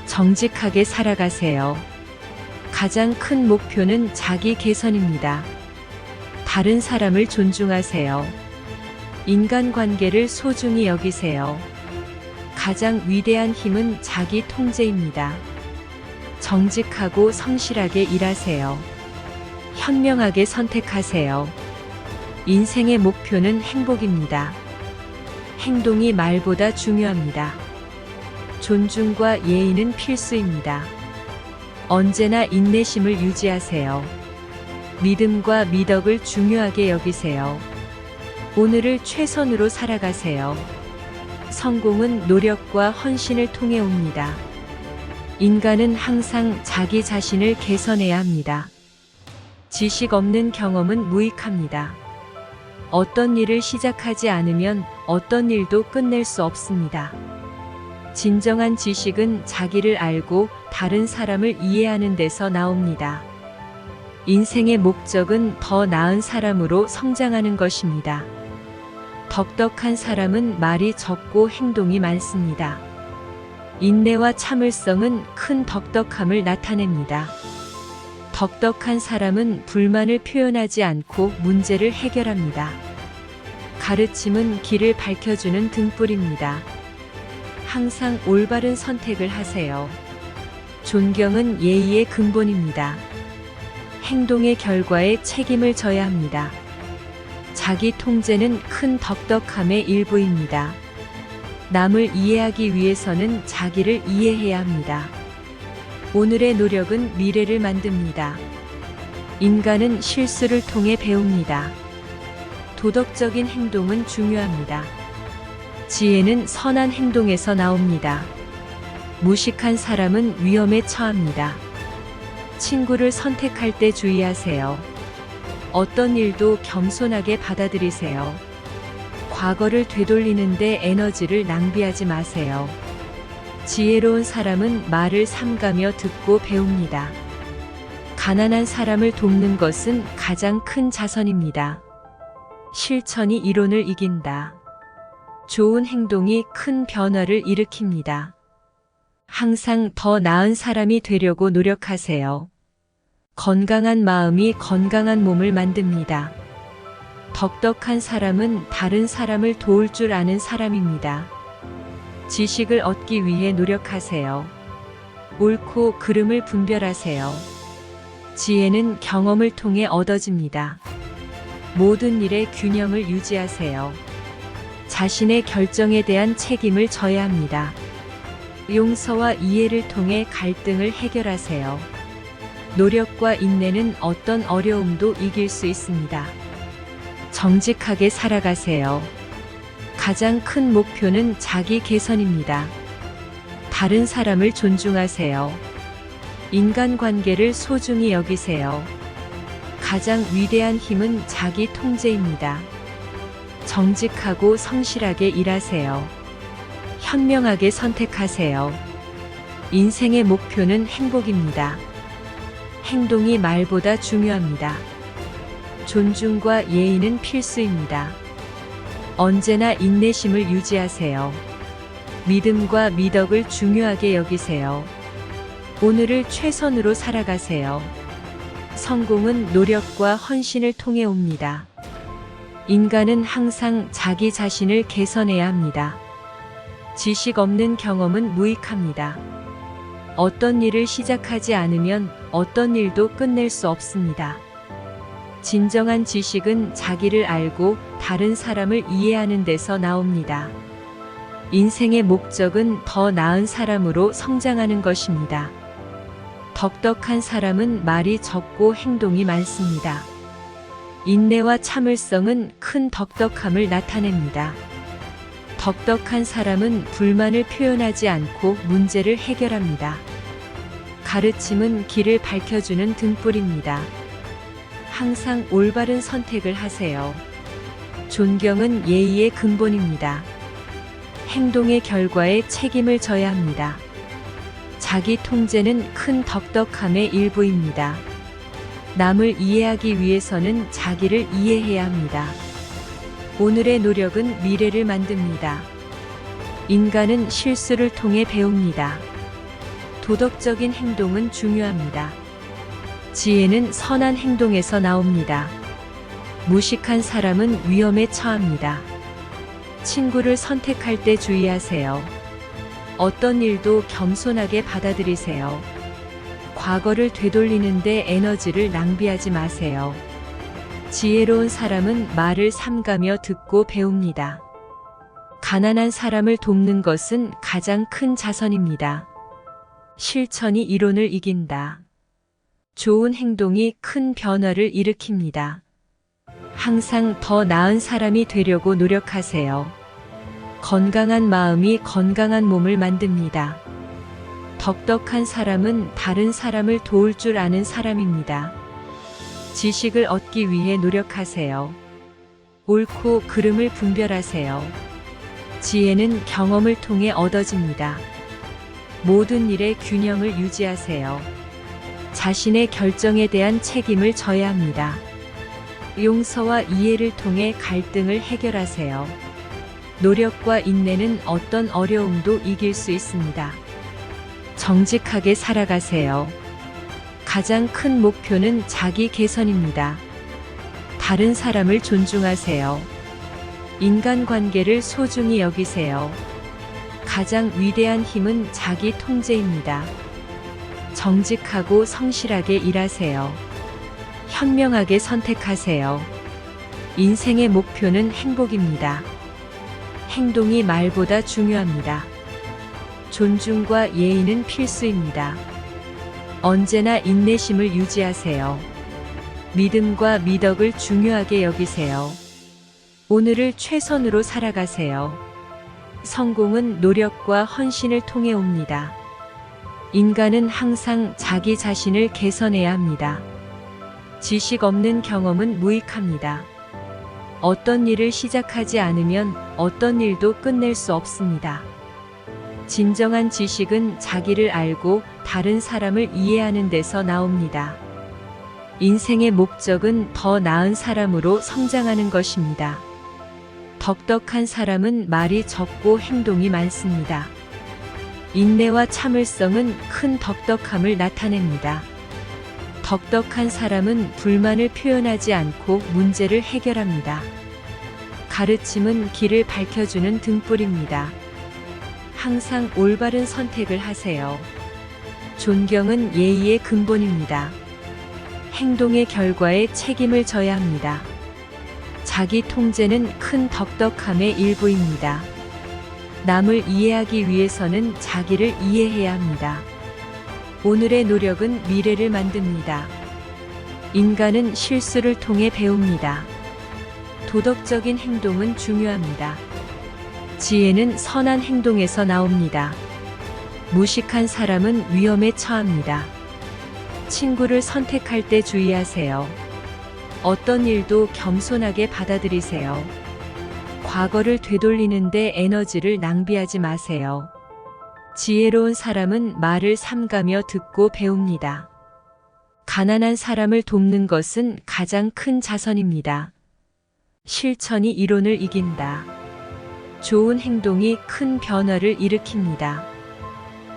정직하게 살아가세요. 가장 큰 목표는 자기 개선입니다. 다른 사람을 존중하세요. 인간관계를 소중히 여기세요. 가장 위대한 힘은 자기 통제입니다. 정직하고 성실하게 일하세요. 현명하게 선택하세요. 인생의 목표는 행복입니다. 행동이 말보다 중요합니다. 존중과 예의는 필수입니다. 언제나 인내심을 유지하세요. 믿음과 미덕을 중요하게 여기세요. 오늘을 최선으로 살아가세요. 성공은 노력과 헌신을 통해 옵니다. 인간은 항상 자기 자신을 개선해야 합니다. 지식 없는 경험은 무익합니다. 어떤 일을 시작하지 않으면 어떤 일도 끝낼 수 없습니다. 진정한 지식은 자기를 알고 다른 사람을 이해하는 데서 나옵니다. 인생의 목적은 더 나은 사람으로 성장하는 것입니다. 덕덕한 사람은 말이 적고 행동이 많습니다. 인내와 참을성은 큰 덕덕함을 나타냅니다. 덕덕한 사람은 불만을 표현하지 않고 문제를 해결합니다. 가르침은 길을 밝혀주는 등불입니다. 항상 올바른 선택을 하세요. 존경은 예의의 근본입니다. 행동의 결과에 책임을 져야 합니다. 자기 통제는 큰 덕덕함의 일부입니다. 남을 이해하기 위해서는 자기를 이해해야 합니다. 오늘의 노력은 미래를 만듭니다. 인간은 실수를 통해 배웁니다. 도덕적인 행동은 중요합니다. 지혜는 선한 행동에서 나옵니다. 무식한 사람은 위험에 처합니다. 친구를 선택할 때 주의하세요. 어떤 일도 겸손하게 받아들이세요. 과거를 되돌리는데 에너지를 낭비하지 마세요. 지혜로운 사람은 말을 삼가며 듣고 배웁니다. 가난한 사람을 돕는 것은 가장 큰 자선입니다. 실천이 이론을 이긴다. 좋은 행동이 큰 변화를 일으킵니다. 항상 더 나은 사람이 되려고 노력하세요. 건강한 마음이 건강한 몸을 만듭니다. 덕덕한 사람은 다른 사람을 도울 줄 아는 사람입니다. 지식을 얻기 위해 노력하세요. 옳고 그름을 분별하세요. 지혜는 경험을 통해 얻어집니다. 모든 일에 균형을 유지하세요. 자신의 결정에 대한 책임을 져야 합니다. 용서와 이해를 통해 갈등을 해결하세요. 노력과 인내는 어떤 어려움도 이길 수 있습니다. 정직하게 살아가세요. 가장 큰 목표는 자기 개선입니다. 다른 사람을 존중하세요. 인간관계를 소중히 여기세요. 가장 위대한 힘은 자기 통제입니다. 정직하고 성실하게 일하세요. 현명하게 선택하세요. 인생의 목표는 행복입니다. 행동이 말보다 중요합니다. 존중과 예의는 필수입니다. 언제나 인내심을 유지하세요. 믿음과 미덕을 중요하게 여기세요. 오늘을 최선으로 살아가세요. 성공은 노력과 헌신을 통해 옵니다. 인간은 항상 자기 자신을 개선해야 합니다. 지식 없는 경험은 무익합니다. 어떤 일을 시작하지 않으면 어떤 일도 끝낼 수 없습니다. 진정한 지식은 자기를 알고 다른 사람을 이해하는 데서 나옵니다. 인생의 목적은 더 나은 사람으로 성장하는 것입니다. 덕덕한 사람은 말이 적고 행동이 많습니다. 인내와 참을성은 큰 덕덕함을 나타냅니다. 덕덕한 사람은 불만을 표현하지 않고 문제를 해결합니다. 가르침은 길을 밝혀주는 등불입니다. 항상 올바른 선택을 하세요. 존경은 예의의 근본입니다. 행동의 결과에 책임을 져야 합니다. 자기 통제는 큰 덕덕함의 일부입니다. 남을 이해하기 위해서는 자기를 이해해야 합니다. 오늘의 노력은 미래를 만듭니다. 인간은 실수를 통해 배웁니다. 도덕적인 행동은 중요합니다. 지혜는 선한 행동에서 나옵니다. 무식한 사람은 위험에 처합니다. 친구를 선택할 때 주의하세요. 어떤 일도 겸손하게 받아들이세요. 과거를 되돌리는데 에너지를 낭비하지 마세요. 지혜로운 사람은 말을 삼가며 듣고 배웁니다. 가난한 사람을 돕는 것은 가장 큰 자선입니다. 실천이 이론을 이긴다. 좋은 행동이 큰 변화를 일으킵니다. 항상 더 나은 사람이 되려고 노력하세요. 건강한 마음이 건강한 몸을 만듭니다. 덕덕한 사람은 다른 사람을 도울 줄 아는 사람입니다. 지식을 얻기 위해 노력하세요. 옳고 그름을 분별하세요. 지혜는 경험을 통해 얻어집니다. 모든 일에 균형을 유지하세요. 자신의 결정에 대한 책임을 져야 합니다. 용서와 이해를 통해 갈등을 해결하세요. 노력과 인내는 어떤 어려움도 이길 수 있습니다. 정직하게 살아가세요. 가장 큰 목표는 자기 개선입니다. 다른 사람을 존중하세요. 인간관계를 소중히 여기세요. 가장 위대한 힘은 자기 통제입니다. 정직하고 성실하게 일하세요. 현명하게 선택하세요. 인생의 목표는 행복입니다. 행동이 말보다 중요합니다. 존중과 예의는 필수입니다. 언제나 인내심을 유지하세요. 믿음과 미덕을 중요하게 여기세요. 오늘을 최선으로 살아가세요. 성공은 노력과 헌신을 통해 옵니다. 인간은 항상 자기 자신을 개선해야 합니다. 지식 없는 경험은 무익합니다. 어떤 일을 시작하지 않으면 어떤 일도 끝낼 수 없습니다. 진정한 지식은 자기를 알고 다른 사람을 이해하는 데서 나옵니다. 인생의 목적은 더 나은 사람으로 성장하는 것입니다. 덕덕한 사람은 말이 적고 행동이 많습니다. 인내와 참을성은 큰 덕덕함을 나타냅니다. 덕덕한 사람은 불만을 표현하지 않고 문제를 해결합니다. 가르침은 길을 밝혀주는 등불입니다. 항상 올바른 선택을 하세요. 존경은 예의의 근본입니다. 행동의 결과에 책임을 져야 합니다. 자기 통제는 큰 덕덕함의 일부입니다. 남을 이해하기 위해서는 자기를 이해해야 합니다. 오늘의 노력은 미래를 만듭니다. 인간은 실수를 통해 배웁니다. 도덕적인 행동은 중요합니다. 지혜는 선한 행동에서 나옵니다. 무식한 사람은 위험에 처합니다. 친구를 선택할 때 주의하세요. 어떤 일도 겸손하게 받아들이세요. 과거를 되돌리는데 에너지를 낭비하지 마세요. 지혜로운 사람은 말을 삼가며 듣고 배웁니다. 가난한 사람을 돕는 것은 가장 큰 자선입니다. 실천이 이론을 이긴다. 좋은 행동이 큰 변화를 일으킵니다.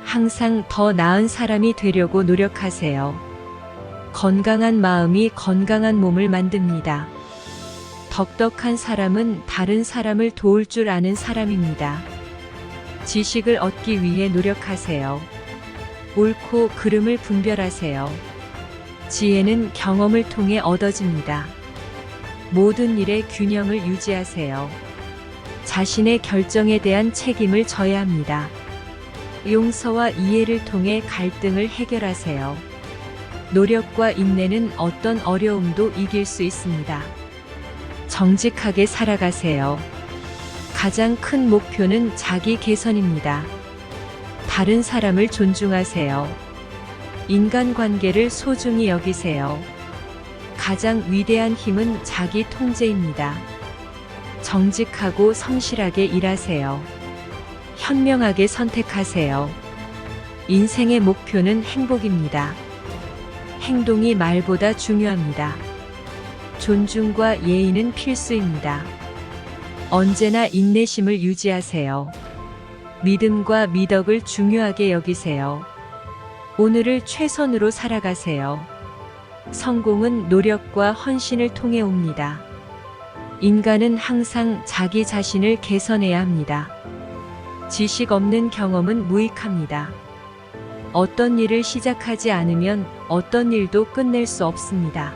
항상 더 나은 사람이 되려고 노력하세요. 건강한 마음이 건강한 몸을 만듭니다. 덕덕한 사람은 다른 사람을 도울 줄 아는 사람입니다. 지식을 얻기 위해 노력하세요. 옳고 그름을 분별하세요. 지혜는 경험을 통해 얻어집니다. 모든 일에 균형을 유지하세요. 자신의 결정에 대한 책임을 져야 합니다. 용서와 이해를 통해 갈등을 해결하세요. 노력과 인내는 어떤 어려움도 이길 수 있습니다. 정직하게 살아가세요. 가장 큰 목표는 자기 개선입니다. 다른 사람을 존중하세요. 인간관계를 소중히 여기세요. 가장 위대한 힘은 자기 통제입니다. 정직하고 성실하게 일하세요. 현명하게 선택하세요. 인생의 목표는 행복입니다. 행동이 말보다 중요합니다. 존중과 예의는 필수입니다. 언제나 인내심을 유지하세요. 믿음과 미덕을 중요하게 여기세요. 오늘을 최선으로 살아가세요. 성공은 노력과 헌신을 통해 옵니다. 인간은 항상 자기 자신을 개선해야 합니다. 지식 없는 경험은 무익합니다. 어떤 일을 시작하지 않으면 어떤 일도 끝낼 수 없습니다.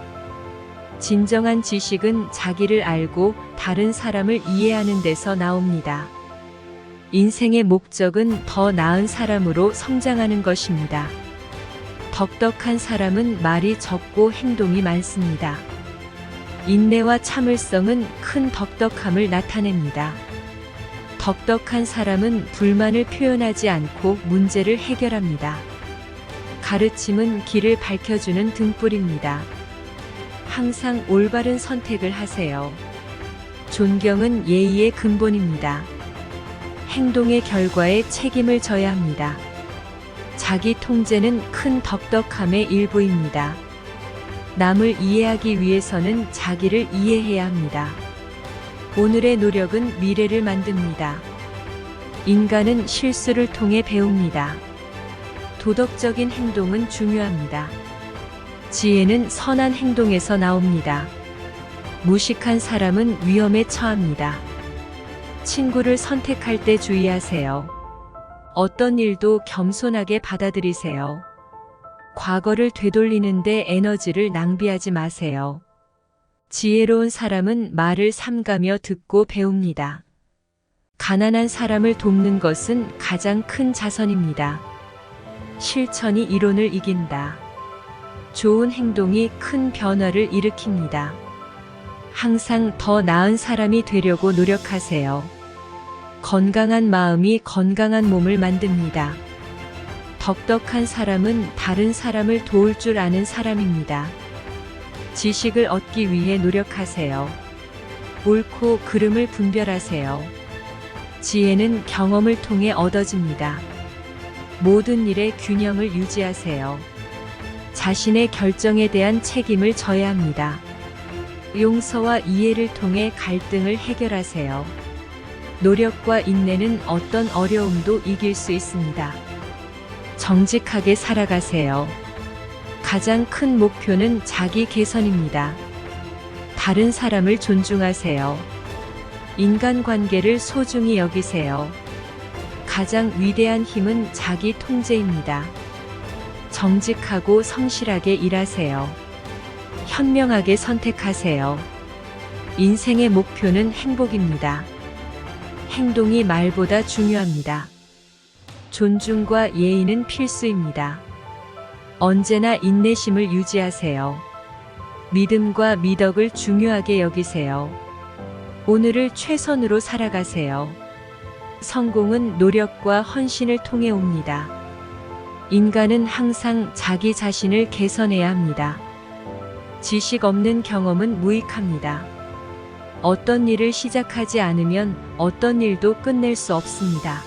진정한 지식은 자기를 알고 다른 사람을 이해하는 데서 나옵니다. 인생의 목적은 더 나은 사람으로 성장하는 것입니다. 덕덕한 사람은 말이 적고 행동이 많습니다. 인내와 참을성은 큰 덕덕함을 나타냅니다. 덕덕한 사람은 불만을 표현하지 않고 문제를 해결합니다. 가르침은 길을 밝혀주는 등불입니다. 항상 올바른 선택을 하세요. 존경은 예의의 근본입니다. 행동의 결과에 책임을 져야 합니다. 자기 통제는 큰 덕덕함의 일부입니다. 남을 이해하기 위해서는 자기를 이해해야 합니다. 오늘의 노력은 미래를 만듭니다. 인간은 실수를 통해 배웁니다. 도덕적인 행동은 중요합니다. 지혜는 선한 행동에서 나옵니다. 무식한 사람은 위험에 처합니다. 친구를 선택할 때 주의하세요. 어떤 일도 겸손하게 받아들이세요. 과거를 되돌리는데 에너지를 낭비하지 마세요. 지혜로운 사람은 말을 삼가며 듣고 배웁니다. 가난한 사람을 돕는 것은 가장 큰 자선입니다. 실천이 이론을 이긴다. 좋은 행동이 큰 변화를 일으킵니다. 항상 더 나은 사람이 되려고 노력하세요. 건강한 마음이 건강한 몸을 만듭니다. 덕덕한 사람은 다른 사람을 도울 줄 아는 사람입니다. 지식을 얻기 위해 노력하세요. 옳고 그름을 분별하세요. 지혜는 경험을 통해 얻어집니다. 모든 일에 균형을 유지하세요. 자신의 결정에 대한 책임을 져야 합니다. 용서와 이해를 통해 갈등을 해결하세요. 노력과 인내는 어떤 어려움도 이길 수 있습니다. 정직하게 살아가세요. 가장 큰 목표는 자기 개선입니다. 다른 사람을 존중하세요. 인간관계를 소중히 여기세요. 가장 위대한 힘은 자기 통제입니다. 정직하고 성실하게 일하세요. 현명하게 선택하세요. 인생의 목표는 행복입니다. 행동이 말보다 중요합니다. 존중과 예의는 필수입니다. 언제나 인내심을 유지하세요. 믿음과 미덕을 중요하게 여기세요. 오늘을 최선으로 살아가세요. 성공은 노력과 헌신을 통해 옵니다. 인간은 항상 자기 자신을 개선해야 합니다. 지식 없는 경험은 무익합니다. 어떤 일을 시작하지 않으면 어떤 일도 끝낼 수 없습니다.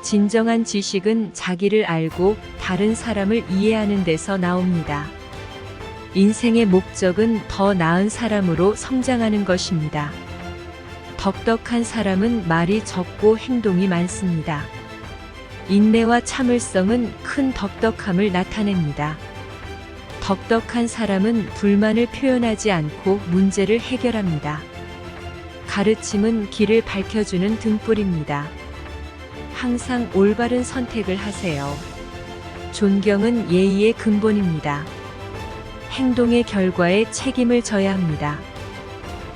진정한 지식은 자기를 알고 다른 사람을 이해하는 데서 나옵니다. 인생의 목적은 더 나은 사람으로 성장하는 것입니다. 덕덕한 사람은 말이 적고 행동이 많습니다. 인내와 참을성은 큰 덕덕함을 나타냅니다. 덕덕한 사람은 불만을 표현하지 않고 문제를 해결합니다. 가르침은 길을 밝혀주는 등불입니다. 항상 올바른 선택을 하세요. 존경은 예의의 근본입니다. 행동의 결과에 책임을 져야 합니다.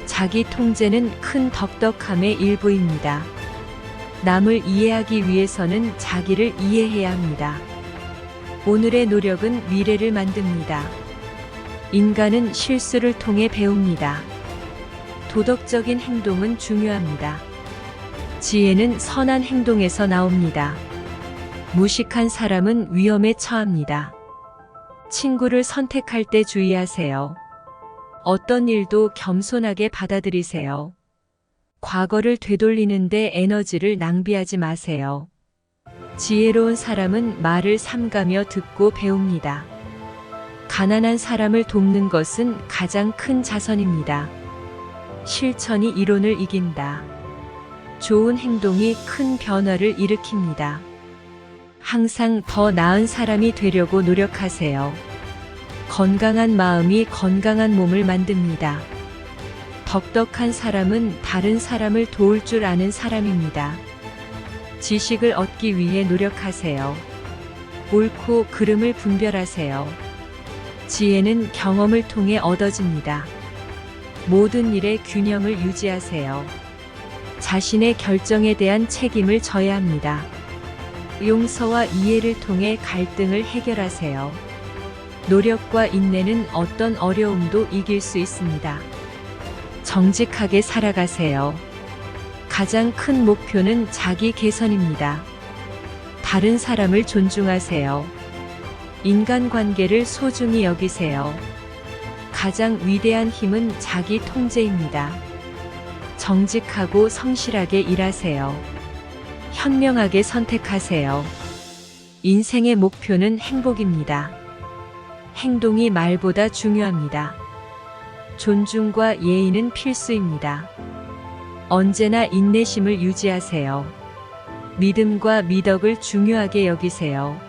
자기 통제는 큰 덕덕함의 일부입니다. 남을 이해하기 위해서는 자기를 이해해야 합니다. 오늘의 노력은 미래를 만듭니다. 인간은 실수를 통해 배웁니다. 도덕적인 행동은 중요합니다. 지혜는 선한 행동에서 나옵니다. 무식한 사람은 위험에 처합니다. 친구를 선택할 때 주의하세요. 어떤 일도 겸손하게 받아들이세요. 과거를 되돌리는데 에너지를 낭비하지 마세요. 지혜로운 사람은 말을 삼가며 듣고 배웁니다. 가난한 사람을 돕는 것은 가장 큰 자선입니다. 실천이 이론을 이긴다. 좋은 행동이 큰 변화를 일으킵니다. 항상 더 나은 사람이 되려고 노력하세요. 건강한 마음이 건강한 몸을 만듭니다. 덕덕한 사람은 다른 사람을 도울 줄 아는 사람입니다. 지식을 얻기 위해 노력하세요. 옳고 그름을 분별하세요. 지혜는 경험을 통해 얻어집니다. 모든 일에 균형을 유지하세요. 자신의 결정에 대한 책임을 져야 합니다. 용서와 이해를 통해 갈등을 해결하세요. 노력과 인내는 어떤 어려움도 이길 수 있습니다. 정직하게 살아가세요. 가장 큰 목표는 자기 개선입니다. 다른 사람을 존중하세요. 인간관계를 소중히 여기세요. 가장 위대한 힘은 자기 통제입니다. 정직하고 성실하게 일하세요. 현명하게 선택하세요. 인생의 목표는 행복입니다. 행동이 말보다 중요합니다. 존중과 예의는 필수입니다. 언제나 인내심을 유지하세요. 믿음과 미덕을 중요하게 여기세요.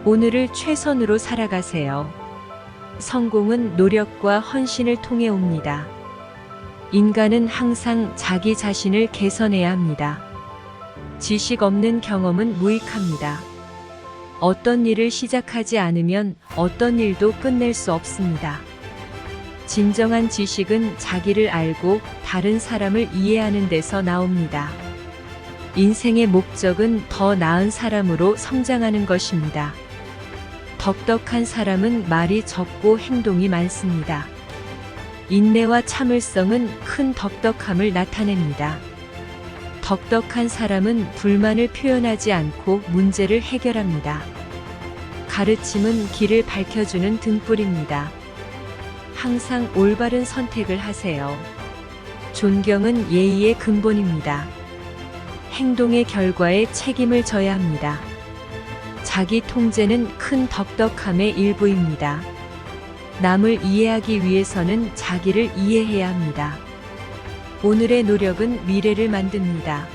오늘을 최선으로 살아가세요. 성공은 노력과 헌신을 통해 옵니다. 인간은 항상 자기 자신을 개선해야 합니다. 지식 없는 경험은 무익합니다. 어떤 일을 시작하지 않으면 어떤 일도 끝낼 수 없습니다. 진정한 지식은 자기를 알고 다른 사람을 이해하는 데서 나옵니다. 인생의 목적은 더 나은 사람으로 성장하는 것입니다. 덕덕한 사람은 말이 적고 행동이 많습니다. 인내와 참을성은 큰 덕덕함을 나타냅니다. 덕덕한 사람은 불만을 표현하지 않고 문제를 해결합니다. 가르침은 길을 밝혀주는 등불입니다. 항상 올바른 선택을 하세요. 존경은 예의의 근본입니다. 행동의 결과에 책임을 져야 합니다. 자기 통제는 큰 덕덕함의 일부입니다. 남을 이해하기 위해서는 자기를 이해해야 합니다. 오늘의 노력은 미래를 만듭니다.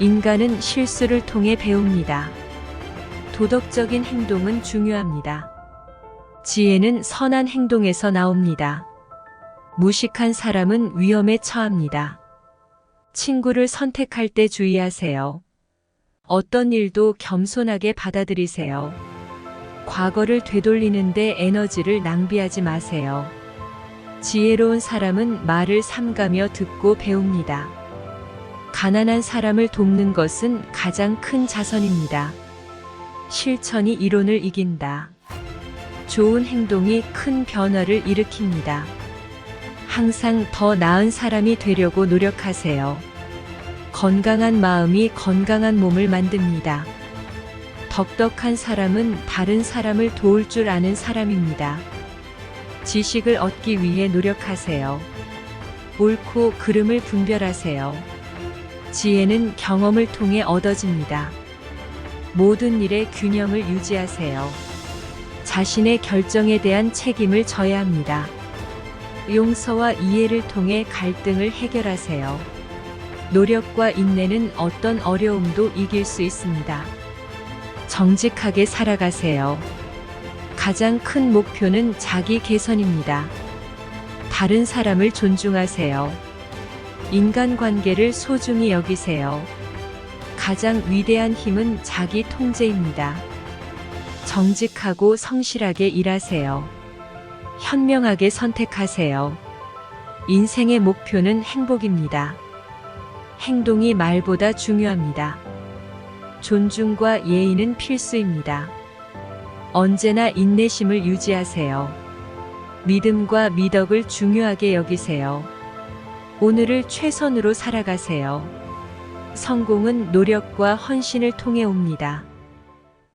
인간은 실수를 통해 배웁니다. 도덕적인 행동은 중요합니다. 지혜는 선한 행동에서 나옵니다. 무식한 사람은 위험에 처합니다. 친구를 선택할 때 주의하세요. 어떤 일도 겸손하게 받아들이세요. 과거를 되돌리는데 에너지를 낭비하지 마세요. 지혜로운 사람은 말을 삼가며 듣고 배웁니다. 가난한 사람을 돕는 것은 가장 큰 자선입니다. 실천이 이론을 이긴다. 좋은 행동이 큰 변화를 일으킵니다. 항상 더 나은 사람이 되려고 노력하세요. 건강한 마음이 건강한 몸을 만듭니다. 덕덕한 사람은 다른 사람을 도울 줄 아는 사람입니다. 지식을 얻기 위해 노력하세요. 옳고 그름을 분별하세요. 지혜는 경험을 통해 얻어집니다. 모든 일에 균형을 유지하세요. 자신의 결정에 대한 책임을 져야 합니다. 용서와 이해를 통해 갈등을 해결하세요. 노력과 인내는 어떤 어려움도 이길 수 있습니다. 정직하게 살아가세요. 가장 큰 목표는 자기 개선입니다. 다른 사람을 존중하세요. 인간관계를 소중히 여기세요. 가장 위대한 힘은 자기 통제입니다. 정직하고 성실하게 일하세요. 현명하게 선택하세요. 인생의 목표는 행복입니다. 행동이 말보다 중요합니다. 존중과 예의는 필수입니다. 언제나 인내심을 유지하세요. 믿음과 미덕을 중요하게 여기세요. 오늘을 최선으로 살아가세요. 성공은 노력과 헌신을 통해 옵니다.